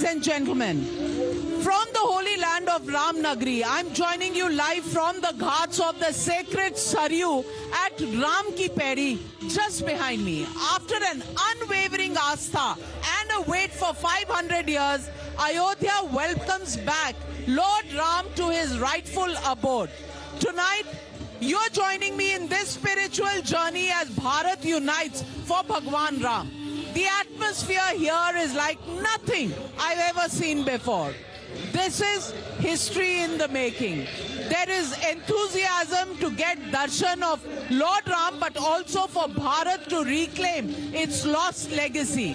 and gentlemen, from the holy land of Ramnagri, I'm joining you live from the ghats of the sacred Saryu at Ram Ki Peri, just behind me. After an unwavering astha and a wait for 500 years, Ayodhya welcomes back Lord Ram to his rightful abode. Tonight, you're joining me in this spiritual journey as Bharat unites for Bhagwan Ram. The atmosphere here is like nothing I've ever seen before. This is history in the making. There is enthusiasm to get darshan of Lord Ram, but also for Bharat to reclaim its lost legacy.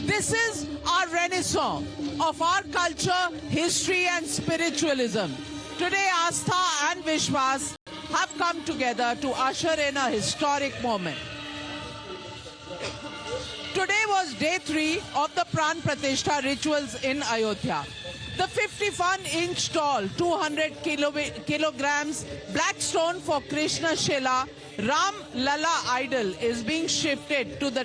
This is our renaissance of our culture, history and spiritualism. Today, Astha and Vishwas have come together to usher in a historic moment. Today was day 3 of the Pran Pratishtha rituals in Ayodhya. The 51-inch tall, 200 kilograms black stone for Krishna Shila Ram Lala idol is being shifted to the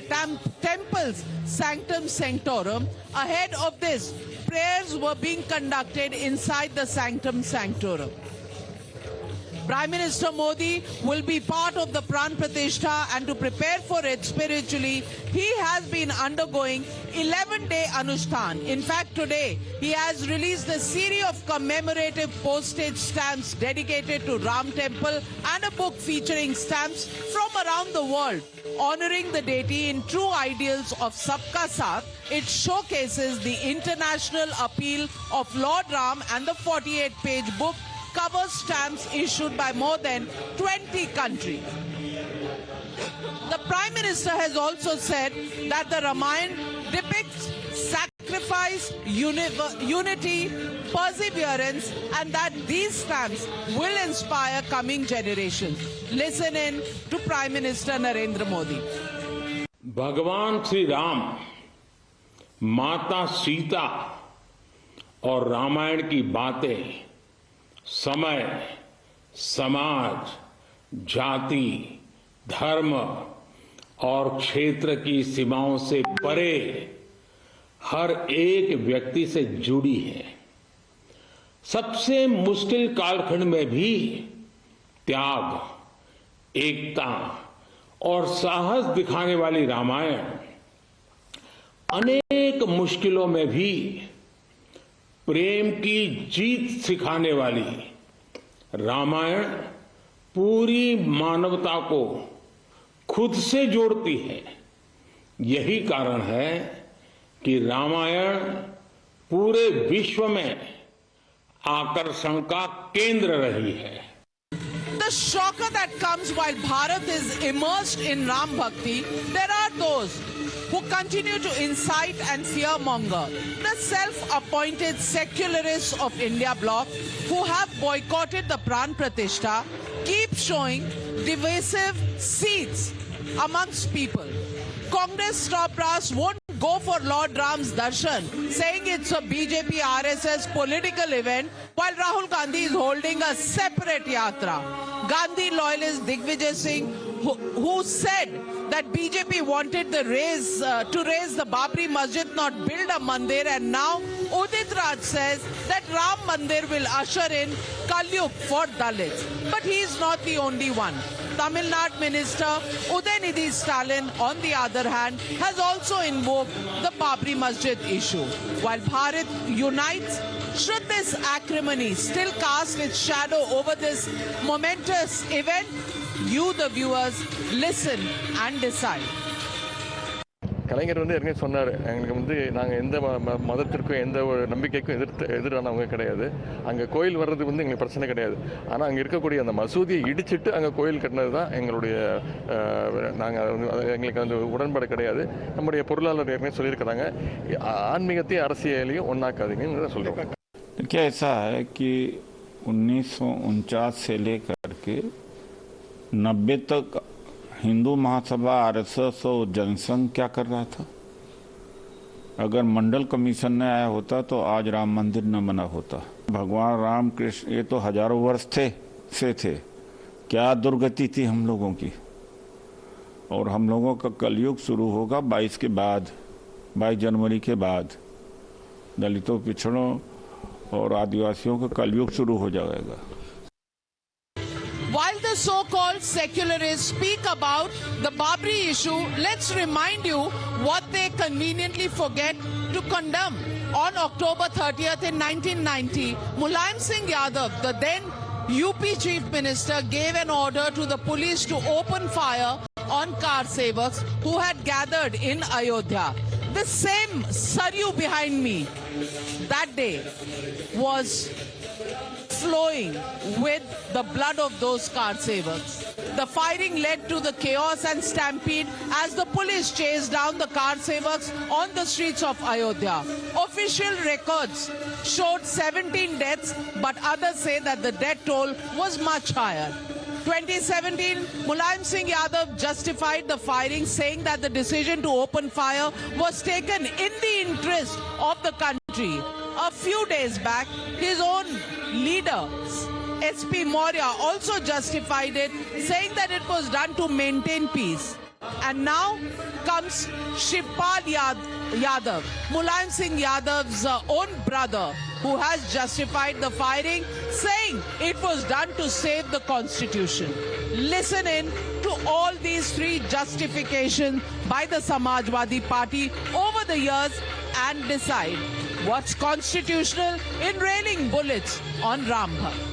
temple's sanctum sanctorum. Ahead of this, prayers were being conducted inside the sanctum sanctorum. Prime Minister Modi will be part of the Pran Pratishtha, and to prepare for it spiritually, he has been undergoing 11-day Anushthan. In fact, today, he has released a series of commemorative postage stamps dedicated to Ram Temple and a book featuring stamps from around the world, honoring the deity in true ideals of Sabka Saath. It showcases the international appeal of Lord Ram, and the 48-page book covers stamps issued by more than 20 countries. The Prime Minister has also said that the Ramayana depicts sacrifice, unity, perseverance, and that these stamps will inspire coming generations. Listen in to Prime Minister Narendra Modi. भगवान श्री राम, माता सीता और रामायण की बातें समय, समाज, जाति, धर्म और क्षेत्र की सीमाओं से परे हर एक व्यक्ति से जुड़ी है। सबसे मुश्किल कालखंड में भी त्याग, एकता और साहस दिखाने वाली रामायण अनेक मुश्किलों में भी प्रेम की जीत सिखाने वाली रामायण पूरी मानवता को खुद से जोड़ती है। यही कारण है कि रामायण पूरे विश्व में आकर्षण का केंद्र रही है। The shocker that comes while Bharat is immersed in Ram Bhakti, there are those who continue to incite and fearmonger. The self-appointed secularists of India bloc who have boycotted the Pran Pratishtha keep showing divisive seeds amongst people. Congress top brass won't go for Lord Ram's darshan, saying it's a BJP RSS political event, while Rahul Gandhi is holding a separate yatra. Gandhi loyalist Digvijay Singh, who said that BJP wanted to raise the Babri Masjid, not build a mandir, and now Udit Raj says that Ram Mandir will usher in Kalyug for Dalits. But he is not the only one. Tamil Nadu Minister Udayanidhi Stalin, on the other hand, has also invoked the Babri Masjid issue. While Bharat unites, should this acrimony still cast its shadow over this momentous event? You, the viewers, listen and decide. கலைஞர் ஏற்கனவே சொன்னார், எங்களுக்கு நாங்கள் எந்த மதத்திற்கும் எந்த ஒரு நம்பிக்கைக்கும் எதிரானவங்க கிடையாது. அங்கே கோயில் வர்றது எங்களுக்கு பிரச்சனை கிடையாது. ஆனால் அங்கே இருக்கக்கூடிய அந்த மசூதியை இடிச்சிட்டு அங்கே கோயில் கட்டினது தான் எங்களுடைய எங்களுக்கு அந்த உடன்பாடு கிடையாது. நம்முடைய பொருளாளர் ஏற்கனவே சொல்லியிருக்கிறாங்க, ஆன்மீகத்தையும் அரசியலையும் ஒன்றாக்காதீங்கன்னு சொல்கிறோம். क्या ऐसा है कि 1949 से लेकर के 90 तक हिंदू महासभा आरएसएस और जनसंघ क्या कर रहा था? अगर मंडल कमीशन ने आया होता तो आज राम मंदिर न बना होता। भगवान राम कृष्ण ये तो हजारों वर्ष थे। क्या दुर्गति थी हम लोगों की। और हम लोगों का कलयुग शुरू होगा 22 जनवरी के बाद। दलितों, पिछड़ों और आदिवासियों का कलयुग शुरू हो जाएगा। While the so-called secularists speak about the Babri issue, let's remind you what they conveniently forget to condemn. On October 30th in 1990, Mulayam Singh Yadav, the then UP Chief Minister, gave an order to the police to open fire on car sevaks who had gathered in Ayodhya. The same Saryu behind me that day was flowing with the blood of those car sevaks. The firing led to the chaos and stampede as the police chased down the car sevaks on the streets of Ayodhya. Official records showed 17 deaths, but others say that the death toll was much higher. 2017, Mulayam Singh Yadav justified the firing, saying that the decision to open fire was taken in the interest of the country. A few days back, his own leader, SP Maurya, also justified it, saying that it was done to maintain peace. And now comes Shivpal Yadav, Mulayam Singh Yadav's own brother, who has justified the firing, saying it was done to save the constitution. Listen in to all these three justifications by the Samajwadi Party over the years and decide what's constitutional in raining bullets on Ram Bhakt.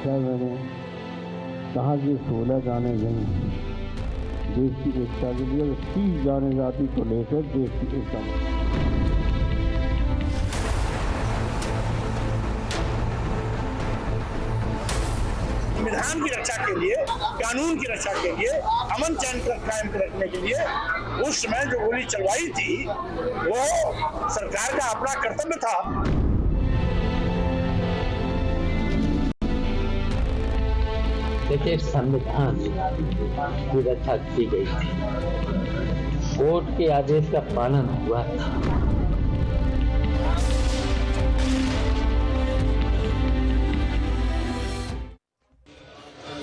क्या मैंने कहा कि 16 जाने गई देश की एकता के लिए, 30 जाने जाती को लेकर देश की एकता। संविधान की रक्षा के लिए, कानून की रक्षा के लिए, अमन चैन कायम रखने के लिए उस समय जो गोली चलवाई थी वो सरकार का अपना कर्तव्य था। देखिए, संविधान की रक्षा की गई थी, कोर्ट के आदेश का पालन हुआ था।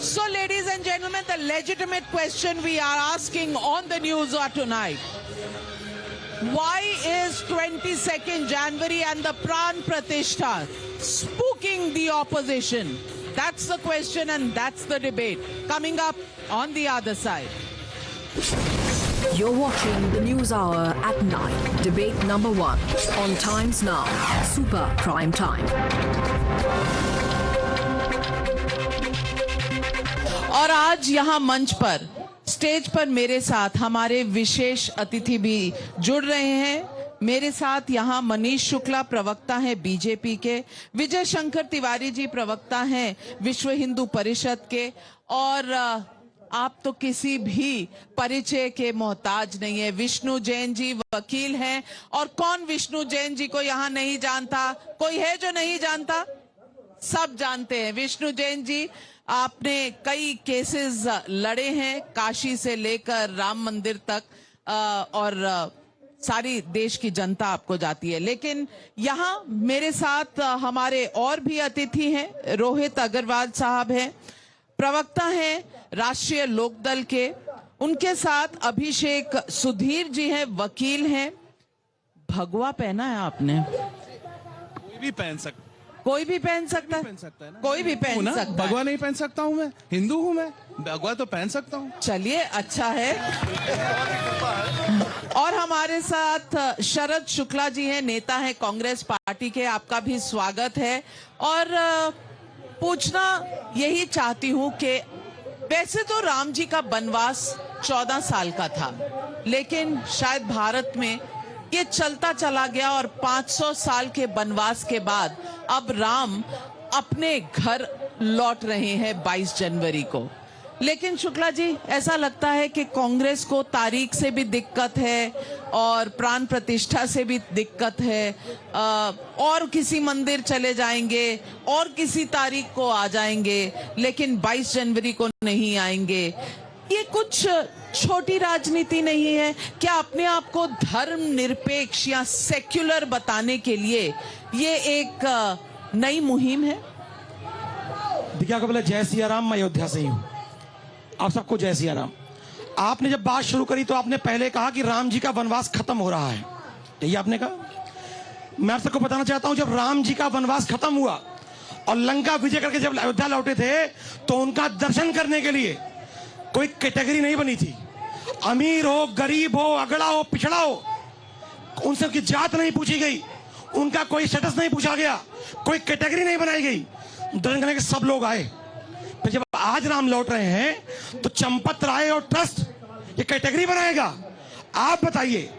So, ladies and gentlemen, the legitimate question we are asking on the news tonight: why is 22nd January and the Pran Pratishtha spooking the opposition? That's the question and that's the debate. Coming up on the other side. You're watching the News Hour at 9. Debate number 1 on Times Now. Super Prime Time. और आज यहाँ मंच पर, stage पर मेरे साथ हमारे विशेष अतिथि भी जुड़ रहे हैं। मेरे साथ यहाँ मनीष शुक्ला प्रवक्ता हैं बीजेपी के, विजय शंकर तिवारी जी प्रवक्ता हैं विश्व हिंदू परिषद के, और आप तो किसी भी परिचय के मोहताज नहीं है, विष्णु जैन जी वकील हैं। और कौन विष्णु जैन जी को यहाँ नहीं जानता? कोई है जो नहीं जानता? सब जानते हैं विष्णु जैन जी। आपने कई केसेस लड़े हैं, काशी से लेकर राम मंदिर तक, और सारी देश की जनता आपको जाती है। लेकिन यहाँ मेरे साथ हमारे और भी अतिथि हैं। रोहित अग्रवाल साहब हैं, प्रवक्ता हैं राष्ट्रीय लोकदल के। उनके साथ अभिषेक सुधीर जी हैं, वकील हैं। भगवा पहना है आपने? कोई भी पहन सकता, कोई भी पहन सकता है, कोई भी पहन सकता है। भगवा नहीं पहन सकता हूँ मैं, हिंदू हूँ मैं, भगवा तो पहन सकता हूँ। चलिए, अच्छा है। और हमारे साथ शरद शुक्ला जी हैं, नेता हैं कांग्रेस पार्टी के। आपका भी स्वागत है। और पूछना यही चाहती हूँ कि वैसे तो राम जी का वनवास 14 साल का था, लेकिन शायद भारत में ये चलता चला गया और 500 साल के वनवास के बाद अब राम अपने घर लौट रहे हैं 22 जनवरी को। लेकिन शुक्ला जी, ऐसा लगता है कि कांग्रेस को तारीख से भी दिक्कत है और प्राण प्रतिष्ठा से भी दिक्कत है। और किसी मंदिर चले जाएंगे और किसी तारीख को आ जाएंगे, लेकिन 22 जनवरी को नहीं आएंगे। ये कुछ छोटी राजनीति नहीं है क्या? अपने आप को धर्म निरपेक्ष या सेक्युलर बताने के लिए ये एक नई मुहिम है? देखिए, आपको बोला जय सिया राम, मैं अयोध्या से ही हूं। आप सबको जय सिया राम। आपने जब बात शुरू करी तो आपने पहले कहा कि राम जी का वनवास खत्म हो रहा है, यही आपने कहा। मैं आप सबको बताना चाहता हूं, जब राम जी का वनवास खत्म हुआ और लंका विजय करके जब अयोध्या लौटे थे तो उनका दर्शन करने के लिए कोई कैटेगरी नहीं बनी थी। अमीर हो, गरीब हो, अगड़ा हो, पिछड़ा हो, उनसे उनकी जात नहीं पूछी गई, उनका कोई स्टेटस नहीं पूछा गया, कोई कैटेगरी नहीं बनाई गई। दर्शन करने के सब लोग आए। फिर जब आज राम लौट रहे हैं तो चंपत राय और ट्रस्ट ये कैटेगरी बनाएगा? आप बताइए,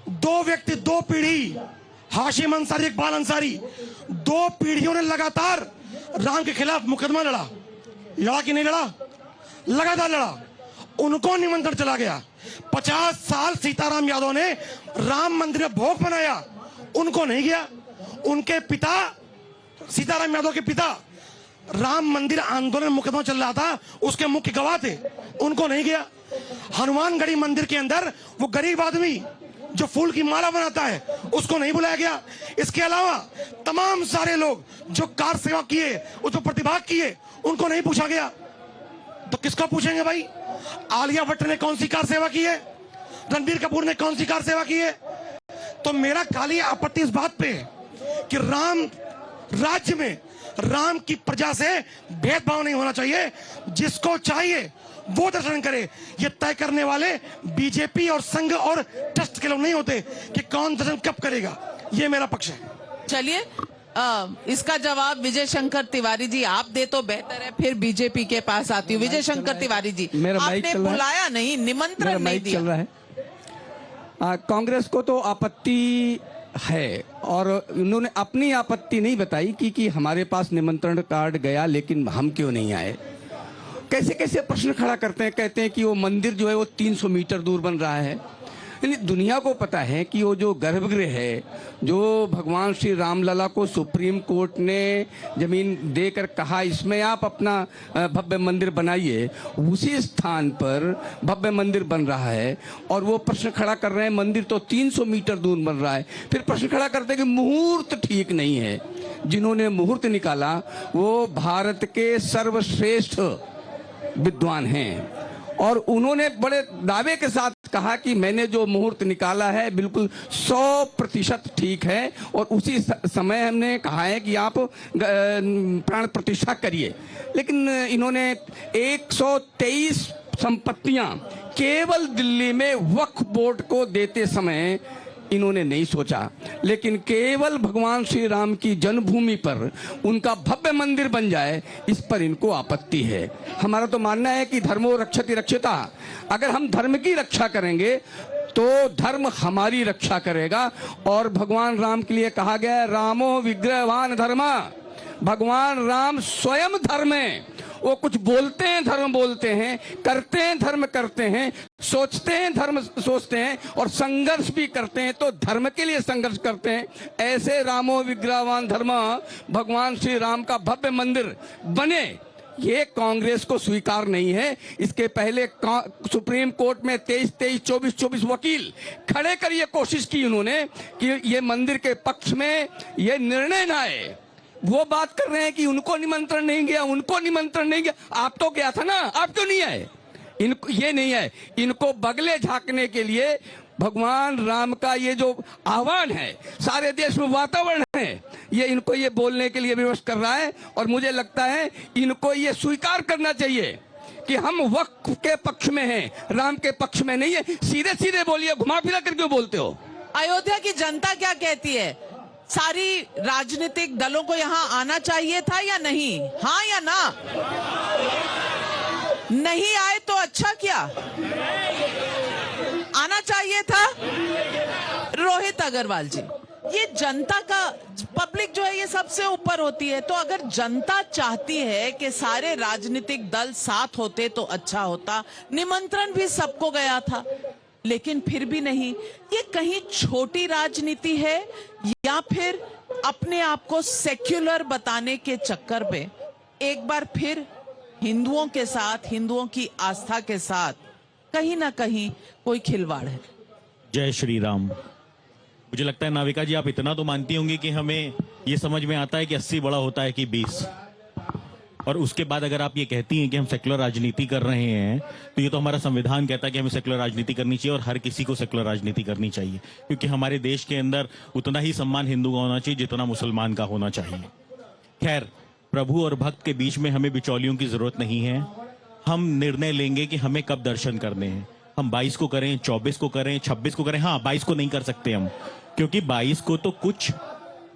दो व्यक्ति, दो पीढ़ी, हाशिम अंसारी, इकबाल अंसारी, दो पीढ़ियों ने लगातार राम के खिलाफ मुकदमा लड़ा कि नहीं लड़ा? लगातार लड़ा। उनको निमंत्रण चला गया। 50 साल सीताराम यादव ने राम मंदिर में भोग बनाया, उनको नहीं गया। उनके पिता, सीताराम यादव के पिता, राम मंदिर आंदोलन मुकदमा चल रहा था, उसके मुख्य गवाह थे, उनको नहीं गया। हनुमानगढ़ी मंदिर के अंदर वो गरीब आदमी जो फूल की माला बनाता है, उसको नहीं बुलाया गया। इसके अलावा तमाम सारे लोग जो कार सेवा किए, उसमें प्रतिभाग किए, उनको नहीं पूछा गया। तो किसको पूछेंगे भाई? आलिया भट्ट ने कौन सी कार सेवा की है? रणबीर कपूर ने कौन सी कार सेवा की है? तो मेरा खाली आपत्ति इस बात पे है कि राम राज्य में राम की प्रजा से भेदभाव नहीं होना चाहिए। जिसको चाहिए वो दर्शन करे। ये तय करने वाले बीजेपी और संघ और ट्रस्ट के लोग नहीं होते कि कौन दर्शन कब करेगा। ये मेरा पक्ष है। चलिए, इसका जवाब विजय शंकर तिवारी जी आप दे तो बेहतर है, फिर बीजेपी के पास आती हूँ। विजय शंकर तिवारी जी, आपने बुलाया नहीं, निमंत्रण नहीं दिया। चल रहा है। कांग्रेस को तो आपत्ति है और उन्होंने अपनी आपत्ति नहीं बताई कि हमारे पास निमंत्रण कार्ड गया लेकिन हम क्यों नहीं आए। कैसे कैसे प्रश्न खड़ा करते हैं। कहते हैं कि वो मंदिर जो है वो 300 मीटर दूर बन रहा है। दुनिया को पता है कि वो जो गर्भगृह है, जो भगवान श्री रामलला को सुप्रीम कोर्ट ने जमीन देकर कहा इसमें आप अपना भव्य मंदिर बनाइए, उसी स्थान पर भव्य मंदिर बन रहा है। और वो प्रश्न खड़ा कर रहे हैं मंदिर तो 300 मीटर दूर बन रहा है। फिर प्रश्न खड़ा करते हैं कि मुहूर्त ठीक नहीं है। जिन्होंने मुहूर्त निकाला वो भारत के सर्वश्रेष्ठ विद्वान हैं और उन्होंने बड़े दावे के साथ कहा कि मैंने जो मुहूर्त निकाला है बिल्कुल 100% ठीक है और उसी समय हमने कहा है कि आप प्राण प्रतिष्ठा करिए। लेकिन इन्होंने 123 संपत्तियां केवल दिल्ली में वक्फ बोर्ड को देते समय इन्होंने नहीं सोचा, लेकिन केवल भगवान श्री राम की जन्मभूमि पर उनका भव्य मंदिर बन जाए, इस पर इनको आपत्ति है। हमारा तो मानना है कि धर्मो रक्षति रक्षिता। अगर हम धर्म की रक्षा करेंगे तो धर्म हमारी रक्षा करेगा। और भगवान राम के लिए कहा गया है रामो विग्रहवान धर्म। भगवान राम स्वयं धर्म है। वो कुछ बोलते हैं धर्म बोलते हैं, करते हैं धर्म करते हैं, सोचते हैं धर्म सोचते हैं और संघर्ष भी करते हैं तो धर्म के लिए संघर्ष करते हैं। ऐसे रामो विग्रहवान धर्म भगवान श्री राम का भव्य मंदिर बने, ये कांग्रेस को स्वीकार नहीं है। इसके पहले सुप्रीम कोर्ट में 23-24 वकील खड़े कर ये कोशिश की उन्होंने कि ये मंदिर के पक्ष में ये निर्णय ना आए। वो बात कर रहे हैं कि उनको निमंत्रण नहीं गया, उनको निमंत्रण नहीं गया। आप तो गया था ना, आप क्यों नहीं आए? इनको ये नहीं है। इनको बगले झांकने के लिए भगवान राम का ये जो आह्वान है, सारे देश में वातावरण है, ये इनको ये बोलने के लिए विवश कर रहा है। और मुझे लगता है इनको ये स्वीकार करना चाहिए कि हम वक्फ के पक्ष में हैं, राम के पक्ष में नहीं है। सीधे सीधे बोलिए, घुमा फिरा कर क्यों बोलते हो? अयोध्या की जनता क्या कहती है? सारी राजनीतिक दलों को यहाँ आना चाहिए था या नहीं? हाँ या ना? नहीं आए तो अच्छा किया, आना चाहिए था। रोहित अग्रवाल जी, ये जनता का, पब्लिक जो है ये सबसे ऊपर होती है। तो अगर जनता चाहती है कि सारे राजनीतिक दल साथ होते तो अच्छा होता। निमंत्रण भी सबको गया था, लेकिन फिर भी नहीं। ये कहीं छोटी राजनीति है या फिर अपने आप को सेक्युलर बताने के चक्कर में एक बार फिर हिंदुओं के साथ, हिंदुओं की आस्था के साथ कहीं ना कहीं कोई खिलवाड़ है। जय श्री राम। मुझे लगता है नाविका जी, आप इतना तो मानती होंगी कि हमें ये समझ में आता है कि 80 बड़ा होता है कि 20, और उसके बाद अगर आप ये कहती हैं कि हम सेकुलर राजनीति कर रहे हैं, तो ये तो हमारा संविधान कहता है कि हमें सेकुलर राजनीति करनी चाहिए और हर किसी को सेकुलर राजनीति करनी चाहिए, क्योंकि हमारे देश के अंदर उतना ही सम्मान हिंदू का होना चाहिए जितना मुसलमान का होना चाहिए। खैर, प्रभु और भक्त के बीच में हमें बिचौलियों की जरूरत नहीं है। हम निर्णय लेंगे कि हमें कब दर्शन करने हैं। हम 22 को करें, 24 को करें, 26 को करें। हाँ, 22 को नहीं कर सकते हम, क्योंकि 22 को तो कुछ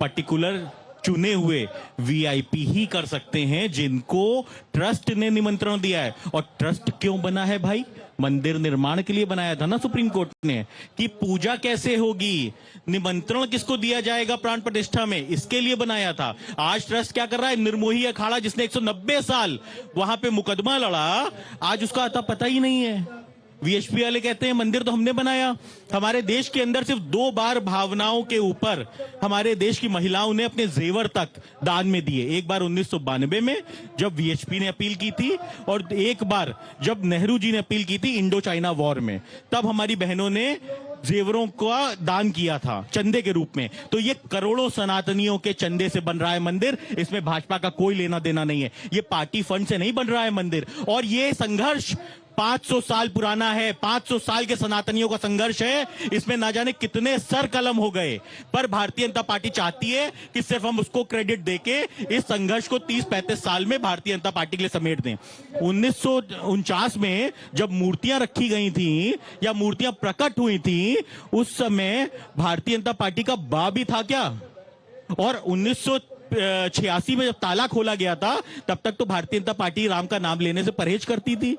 पर्टिकुलर चुने हुए वीआईपी ही कर सकते हैं जिनको ट्रस्ट ने निमंत्रण दिया है। और ट्रस्ट क्यों बना है भाई? मंदिर निर्माण के लिए बनाया था ना सुप्रीम कोर्ट ने, कि पूजा कैसे होगी, निमंत्रण किसको दिया जाएगा प्राण प्रतिष्ठा में, इसके लिए बनाया था। आज ट्रस्ट क्या कर रहा है? निर्मोही अखाड़ा जिसने 190 साल वहां पे मुकदमा लड़ा, आज उसका आता पता ही नहीं है। वीएचपी वाले कहते हैं मंदिर तो हमने बनाया। हमारे देश के अंदर सिर्फ 2 बार भावनाओं के ऊपर हमारे देश की महिलाओं ने अपने जेवर तक दान में दिए। एक बार 1992 में जब वीएचपी ने अपील की थी, और एक बार जब नेहरू जी ने अपील की थी इंडो चाइना वॉर में, तब हमारी बहनों ने जेवरों का दान किया था चंदे के रूप में। तो ये करोड़ों सनातनियों के चंदे से बन रहा है मंदिर। इसमें भाजपा का कोई लेना देना नहीं है। ये पार्टी फंड से नहीं बन रहा है मंदिर। और ये संघर्ष 500 साल पुराना है। 500 साल के सनातनियों का संघर्ष है। इसमें ना जाने कितने सर कलम हो गए, पर भारतीय जनता पार्टी चाहती है कि सिर्फ हम उसको क्रेडिट देके इस संघर्ष को 30-35 साल में भारतीय जनता पार्टी के लिए समेट दें। 1949 में जब मूर्तियां रखी गई थी या मूर्तियां प्रकट हुई थी, उस समय भारतीय जनता पार्टी का बा भी था क्या? और 1986 में जब ताला खोला गया था, तब तक तो भारतीय जनता पार्टी राम का नाम लेने से परहेज करती थी।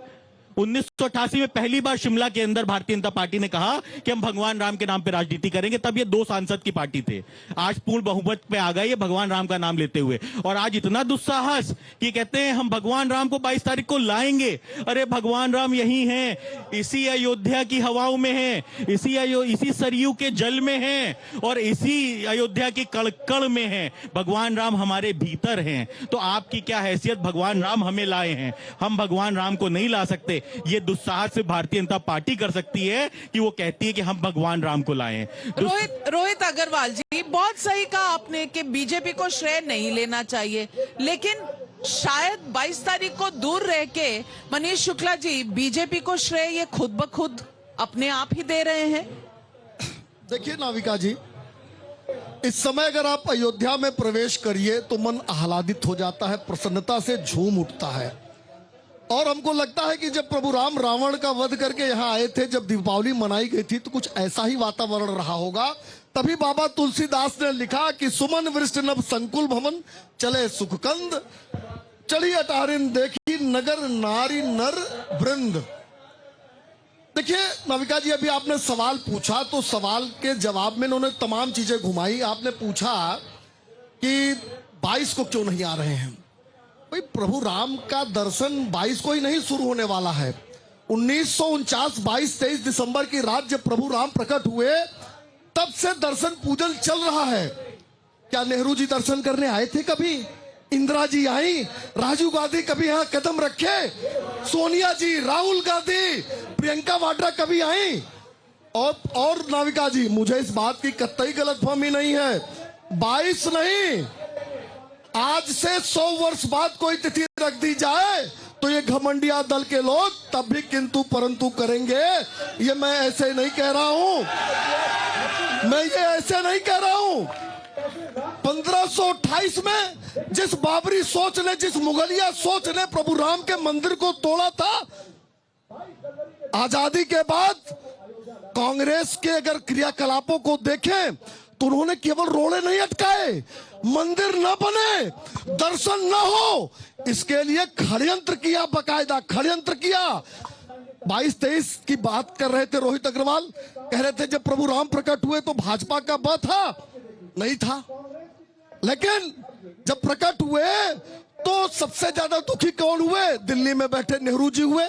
1988 में पहली बार शिमला के अंदर भारतीय जनता पार्टी ने कहा कि हम भगवान राम के नाम पे राजनीति करेंगे। तब ये 2 सांसद की पार्टी थे। आज पूर्ण बहुमत पे आ गए ये भगवान राम का नाम लेते हुए। और आज इतना दुस्साहस कि कहते हैं हम भगवान राम को 22 तारीख को लाएंगे। अरे भगवान राम यही हैं, इसी अयोध्या की हवाओं में हैं, इसी सरयू के जल में हैं, और इसी अयोध्या की कण में हैं। भगवान राम हमारे भीतर हैं। तो आपकी क्या हैसियत भगवान राम हमें लाए हैं? हम भगवान राम को नहीं ला सकते। ये दुस्साहस से भारतीय जनता पार्टी कर सकती है कि वो कहती है कि हम भगवान राम को लाए हैं। रोहित अग्रवाल जी, बहुत सही कहा आपने कि बीजेपी को श्रेय नहीं लेना चाहिए, लेकिन शायद 22 तारीख को दूर रह के मनीष शुक्ला जी बीजेपी को श्रेय ये खुद ब खुद अपने आप ही दे रहे हैं। देखिए नाविका जी, इस समय अगर आप अयोध्या में प्रवेश करिए तो मन आह्लादित हो जाता है, प्रसन्नता से झूम उठता है। और हमको लगता है कि जब प्रभु राम रावण का वध करके यहाँ आए थे, जब दीपावली मनाई गई थी, तो कुछ ऐसा ही वातावरण रहा होगा। तभी बाबा तुलसीदास ने लिखा कि सुमन वृष्ट नभ संकुल भवन, चले सुखकंद, चढ़ी अटारिन देखी नगर नारी नर वृंद। देखिए नाविका जी, अभी आपने सवाल पूछा तो सवाल के जवाब में उन्होंने तमाम चीजें घुमाई। आपने पूछा कि 22 को क्यों नहीं आ रहे हैं। भाई, प्रभु राम का दर्शन 22 को ही नहीं शुरू होने वाला है। 1949 22-23 दिसंबर की रात जब प्रभु राम प्रकट हुए, तब से दर्शन पूजन चल रहा है। क्या नेहरू जी दर्शन करने आए थे कभी? इंदिरा जी आई, राजीव गांधी कभी यहाँ कदम रखे? सोनिया जी, राहुल गांधी, प्रियंका वाड्रा कभी आई? और नाविका जी, मुझे इस बात की कतई गलतफहमी नहीं है। 22 नहीं, आज से 100 वर्ष बाद कोई तिथि रख दी जाए तो ये घमंडिया दल के लोग तब भी किंतु परंतु करेंगे। ये मैं ऐसे नहीं कह रहा हूं, मैं ये ऐसे नहीं कह रहा हूं। 1528 में जिस बाबरी सोच ने, जिस मुगलिया सोच ने प्रभु राम के मंदिर को तोड़ा था, आजादी के बाद कांग्रेस के अगर क्रियाकलापों को देखें तो उन्होंने केवल रोड़े नहीं अटकाए, मंदिर न बने, दर्शन न हो, इसके लिए षड्यंत्र किया, बकायदा षड्यंत्र किया। 22-23 की बात कर रहे थे रोहित अग्रवाल, कह रहे थे जब प्रभु राम प्रकट हुए तो भाजपा का बल था। नहीं था, लेकिन जब प्रकट हुए तो सबसे ज्यादा दुखी कौन हुए? दिल्ली में बैठे नेहरू जी हुए।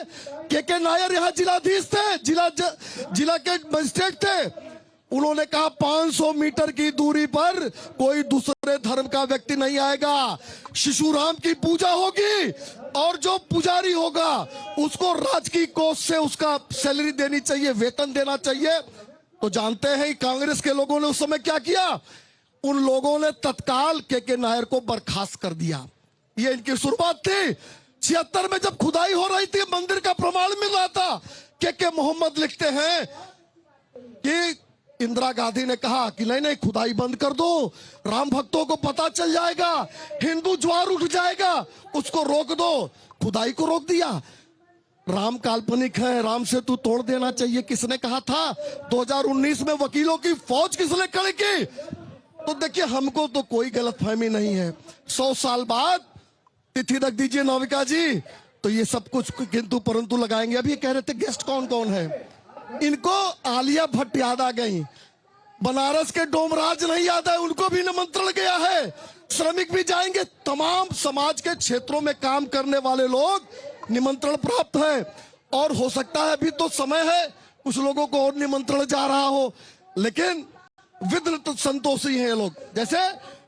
के नायर यहाँ जिलाधीश थे, जिला के मजिस्ट्रेट थे। उन्होंने कहा 500 मीटर की दूरी पर कोई दूसरे धर्म का व्यक्ति नहीं आएगा, शिशुराम की पूजा होगी और जो पुजारी होगा उसको राजकीय कोष से उसका सैलरी देनी चाहिए, वेतन देना चाहिए। तो जानते हैं कांग्रेस के लोगों ने उस समय क्या किया? उन लोगों ने तत्काल के नायर को बर्खास्त कर दिया। ये इनकी शुरुआत थी। 76 में जब खुदाई हो रही थी, मंदिर का प्रमाण मिल रहा था, के मोहम्मद लिखते हैं कि इंदिरा गांधी ने कहा कि नहीं खुदाई बंद कर दो, राम भक्तों को पता चल जाएगा, हिंदू ज्वार उठ जाएगा, उसको रोक दो। खुदाई को रोक दिया। राम काल्पनिक है, राम से तू तोड़ देना चाहिए, किसने कहा था? 2019 में वकीलों की फौज किसने खड़ी की? तो देखिए, हमको तो कोई गलतफहमी नहीं है। 100 साल बाद तिथि रख दीजिए नाविका जी, तो ये सब कुछ किंतु परंतु लगाएंगे। अभी कह रहे थे गेस्ट कौन कौन है, इनको आलिया भट्ट याद आ गई, बनारस के डोमराज नहीं याद है, उनको भी निमंत्रण गया है। श्रमिक भी जाएंगे, तमाम समाज के क्षेत्रों में काम करने वाले लोग निमंत्रण प्राप्त है। और हो सकता है अभी तो समय है, कुछ लोगों को और निमंत्रण जा रहा हो, लेकिन विघ्न संतोषी हैं लोग। जैसे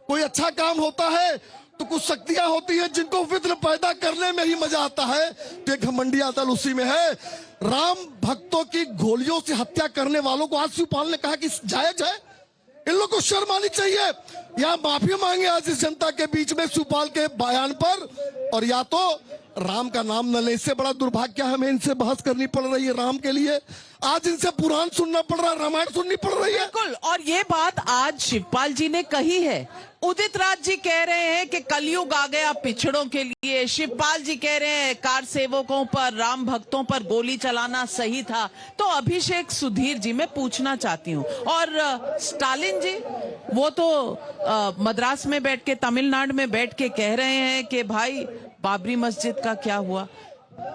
कोई अच्छा काम होता है तो कुछ शक्तियां होती हैं जिनको विघ्न पैदा करने में ही मजा आता है, तो एक घमंडिया दल उसी में है। राम भक्तों की गोलियों से हत्या करने वालों को आज शिवपाल ने कहा कि जायज है, इन लोगों को शर्म आनी चाहिए। या माफी मांगे आज इस जनता के बीच में शिवपाल के बयान पर, और या तो राम का नाम न ले। इससे बड़ा दुर्भाग्य हमें इनसे बहस करनी पड़ रही है राम के लिए। आज इनसे पुराण सुनना पड़ रहा है, रामायण सुननी पड़ रही है। बिल्कुल, और ये बात आज शिवपाल जी ने कही है। उदित राज जी कह रहे हैं कि कलयुग आ गया पिछड़ों के लिए। शिवपाल जी कह रहे हैं कार सेवकों पर, राम भक्तों पर गोली चलाना सही था। तो अभिषेक सुधीर जी मैं पूछना चाहती हूँ, और स्टालिन जी वो तो मद्रास में बैठ के, तमिलनाडु में बैठ के कह रहे हैं कि भाई बाबरी मस्जिद का क्या हुआ।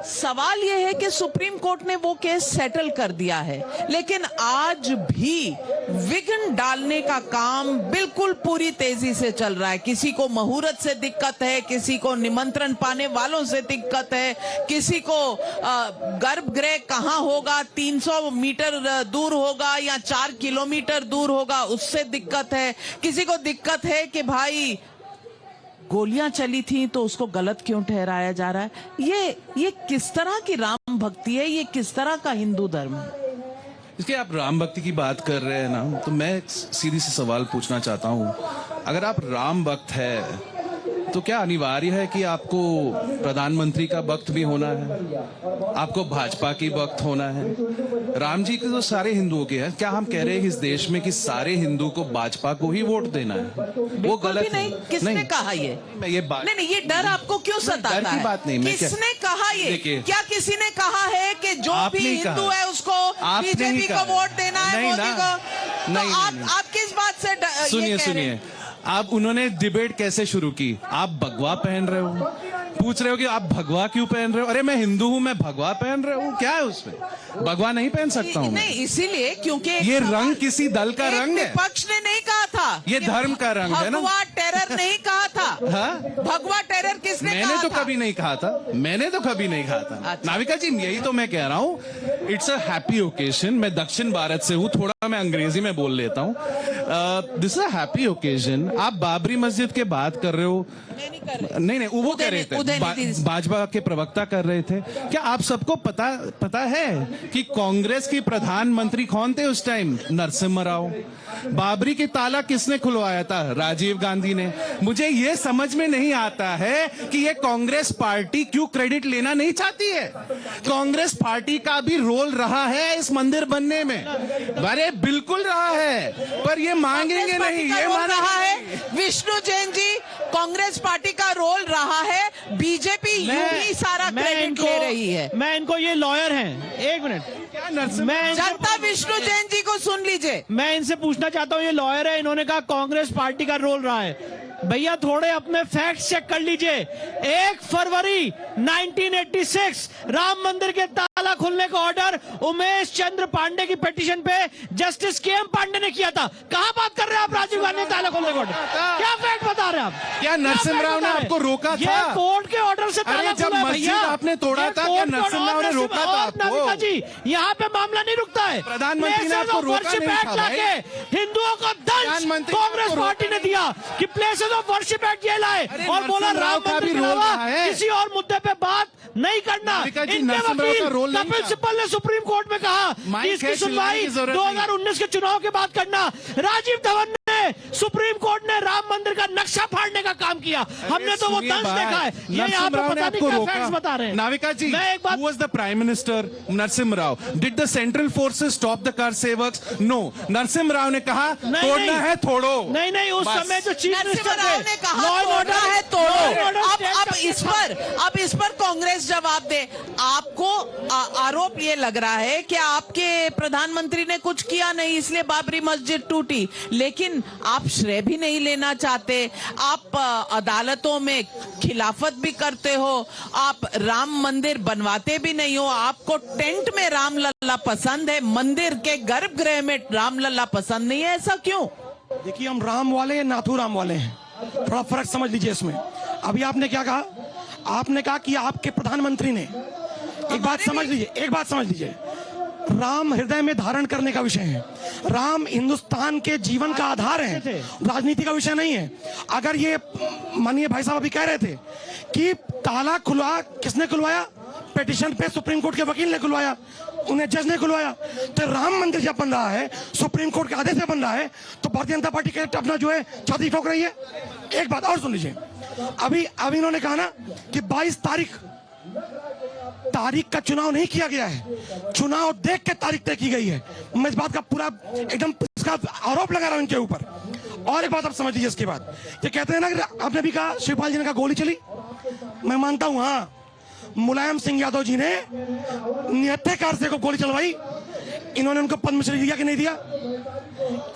सवाल यह है कि सुप्रीम कोर्ट ने वो केस सेटल कर दिया है, लेकिन आज भी विघ्न डालने का काम बिल्कुल पूरी तेजी से चल रहा है। किसी को मुहूर्त से दिक्कत है, किसी को निमंत्रण पाने वालों से दिक्कत है, किसी को गर्भगृह कहाँ होगा, 300 मीटर दूर होगा या 4 किलोमीटर दूर होगा, उससे दिक्कत है। किसी को दिक्कत है कि भाई गोलियां चली थी तो उसको गलत क्यों ठहराया जा रहा है। ये किस तरह की राम भक्ति है, ये किस तरह का हिंदू धर्म है? इसके आप राम भक्ति की बात कर रहे हैं ना, तो मैं सीधी सी सवाल पूछना चाहता हूँ। अगर आप राम भक्त है तो क्या अनिवार्य है कि आपको प्रधानमंत्री का भक्त भी होना है, आपको भाजपा की भक्त होना है? राम जी के तो सारे हिंदुओं के हैं। क्या हम कह रहे हैं इस देश में कि सारे हिंदू को भाजपा को ही वोट देना है? वो गलत नहीं। किसने नहीं कहा ये? मैं ये बात नहीं, ये डर आपको क्यों सताता है? डर की बात नहीं। किसने कहा ये? क्या किसी ने कहा है कि जो भी हिंदू है उसको बीजेपी को वोट देना है, मोदी को? नहीं, आप किस बात से सुनिए, आप उन्होंने डिबेट कैसे शुरू की? आप भगवा पहन रहे हो, पूछ रहे हो कि आप भगवा क्यों पहन रहे हो? अरे मैं हिंदू हूं, मैं भगवा पहन रहे हूं, क्या है उसमें? भगवा नहीं पहन सकता हूं नहीं, इसीलिए क्योंकि ये रंग किसी दल का रंग है। विपक्ष ने नहीं कहा था ये धर्म का रंग है ना। भगवा टेरर नहीं कहा था। भगवा टेरर किसने कहा था? मैंने तो कभी नहीं कहा था, मैंने तो कभी नहीं कहा था। अच्छा। नाविका जी, यही तो मैं कह रहा हूँ, इट्स अ हैप्पी ओकेजन। मैं दक्षिण भारत से हूँ, थोड़ा मैं अंग्रेजी में बोल लेता हूँ। This is a happy occasion. आप बाबरी मस्जिद के बात कर रहे हो? नहीं, वो कह रहे थे, भाजपा के प्रवक्ता कर रहे थे। क्या आप सबको पता है कि कांग्रेस की प्रधानमंत्री कौन थे उस टाइम? नरसिम्हा राव। बाबरी की ताला किसने खुलवाया था? राजीव गांधी ने। मुझे ये समझ में नहीं आता है कि ये कांग्रेस पार्टी क्यों क्रेडिट लेना नहीं चाहती है। कांग्रेस पार्टी का भी रोल रहा है इस मंदिर बनने में। अरे बिल्कुल रहा है, पर ये मांगेंगे नहीं। ये मान रहा है विष्णु जैन जी, कांग्रेस पार्टी का रोल रहा है, बीजेपी यूं ही सारा क्रेडिट ले रही है। मैं इनको, ये लॉयर हैं, एक मिनट, जनता विष्णु जैन जी को सुन लीजिए। मैं इनसे पूछना चाहता हूँ, ये लॉयर है, इन्होंने कहा कांग्रेस पार्टी का रोल रहा है। भैया थोड़े अपने फैक्ट्स चेक कर लीजिए। 1 फरवरी 1986 राम मंदिर के ताला खुलने का ऑर्डर उमेश चंद्र पांडे की पिटीशन पे जस्टिस के.एम. पांडे ने किया था। कहां बात कर रहे हैं आप राजीव गांधी नहीं ताला खोलने कोर्ट? क्या फैक्ट बता रहे हैं आप? क्या नरसिम्हा राव ने आपको रोका था? ये कोर्ट के ऑर्डर से ताला जब खुला है मस्जिद भैया। आपने तोड़ा था, क्या नरसिम्हा राव ने रोका था आपको? नाविका जी, यहाँ पे मामला नहीं रुकता है। प्रधानमंत्री ने आपको रोका नहीं था भाई। हिंदुओं को दंश कांग्रेस पार्टी ने दिया कि प्लेसेस ऑफ वर्शिप एक्ट ये लाए और बोला राम मंदिर के अलावा किसी और मुद्दे पे बात नहीं करना। इनके वकील कपिल सिब्बल ने सुप्रीम कोर्ट में कहा कि इसकी सुनवाई 2019 के चुनाव के बाद करना। राजीव धवन ने, सुप्रीम कोर्ट ने राम मंदिर का नक्शा फाड़ने का काम किया। हमने तो वो दंश देखा है। ये यहाँ पे पता नहीं क्या फैक्ट्स बता रहे हैं। नाविका जी, who was the Prime Minister? Narasimha Rao. Did the central forces stop the car sevaks? No. Narasimha Rao ने कहा तोड़ना है तोड़ो। नहीं, उस समय जो चीफ मिनिस्टर ने कहा तोड़ना है तोड़ो। अब इस पर कांग्रेस जवाब दे। आपको आरोप ये लग रहा है कि आपके प्रधानमंत्री ने कुछ किया नहीं, इसलिए बाबरी मस्जिद टूटी, लेकिन आप श्रेय भी नहीं लेना चाहते। आप अदालतों में खिलाफत भी करते हो, आप राम मंदिर बनवाते भी नहीं हो। आपको टेंट में रामलला पसंद है, मंदिर के गर्भगृह में रामलला पसंद नहीं है, ऐसा क्यों? देखिए, हम राम वाले हैं, नाथू राम वाले हैं, थोड़ा फर्क समझ लीजिए इसमें। अभी आपने क्या कहा? आपने कहा कि आपके प्रधानमंत्री ने, एक बात समझ लीजिए, राम हृदय में धारण करने का विषय है। राम हिंदुस्तान के जीवन का आधार है, राजनीति का विषय नहीं है। अगर ये माननीय भाई साहब अभी कह रहे थे कि ताला खुलवा, किसने खुलवाया? पिटीशन पे सुप्रीम कोर्ट के वकील ने खुलवाया, उन्हें जज ने खुलवाया। तो राम मंदिर जब बन रहा है, सुप्रीम कोर्ट के आदेश से बन रहा है, तो भारतीय जनता पार्टी के अपना जो है छाती ठोक रही है। एक बात और सुन लीजिए, अभी इन्होंने कहा ना कि 22 तारीख का चुनाव नहीं किया गया है, चुनाव देख के तारीख तय की गई है। मैं इस बात का पूरा एकदम इसका आरोप लगा रहा हूं इनके ऊपर। और एक बात आप समझ लीजिए, इसके बाद ये कहते हैं ना कि आपने भी कहा, शिवपाल जी ने कहा गोली चली, मैं मानता हूं, हाँ, मुलायम सिंह यादव जी ने निहत्थे कार से को गोली चलवाई। इन्होंने उनको पद्मश्री दिया कि नहीं दिया?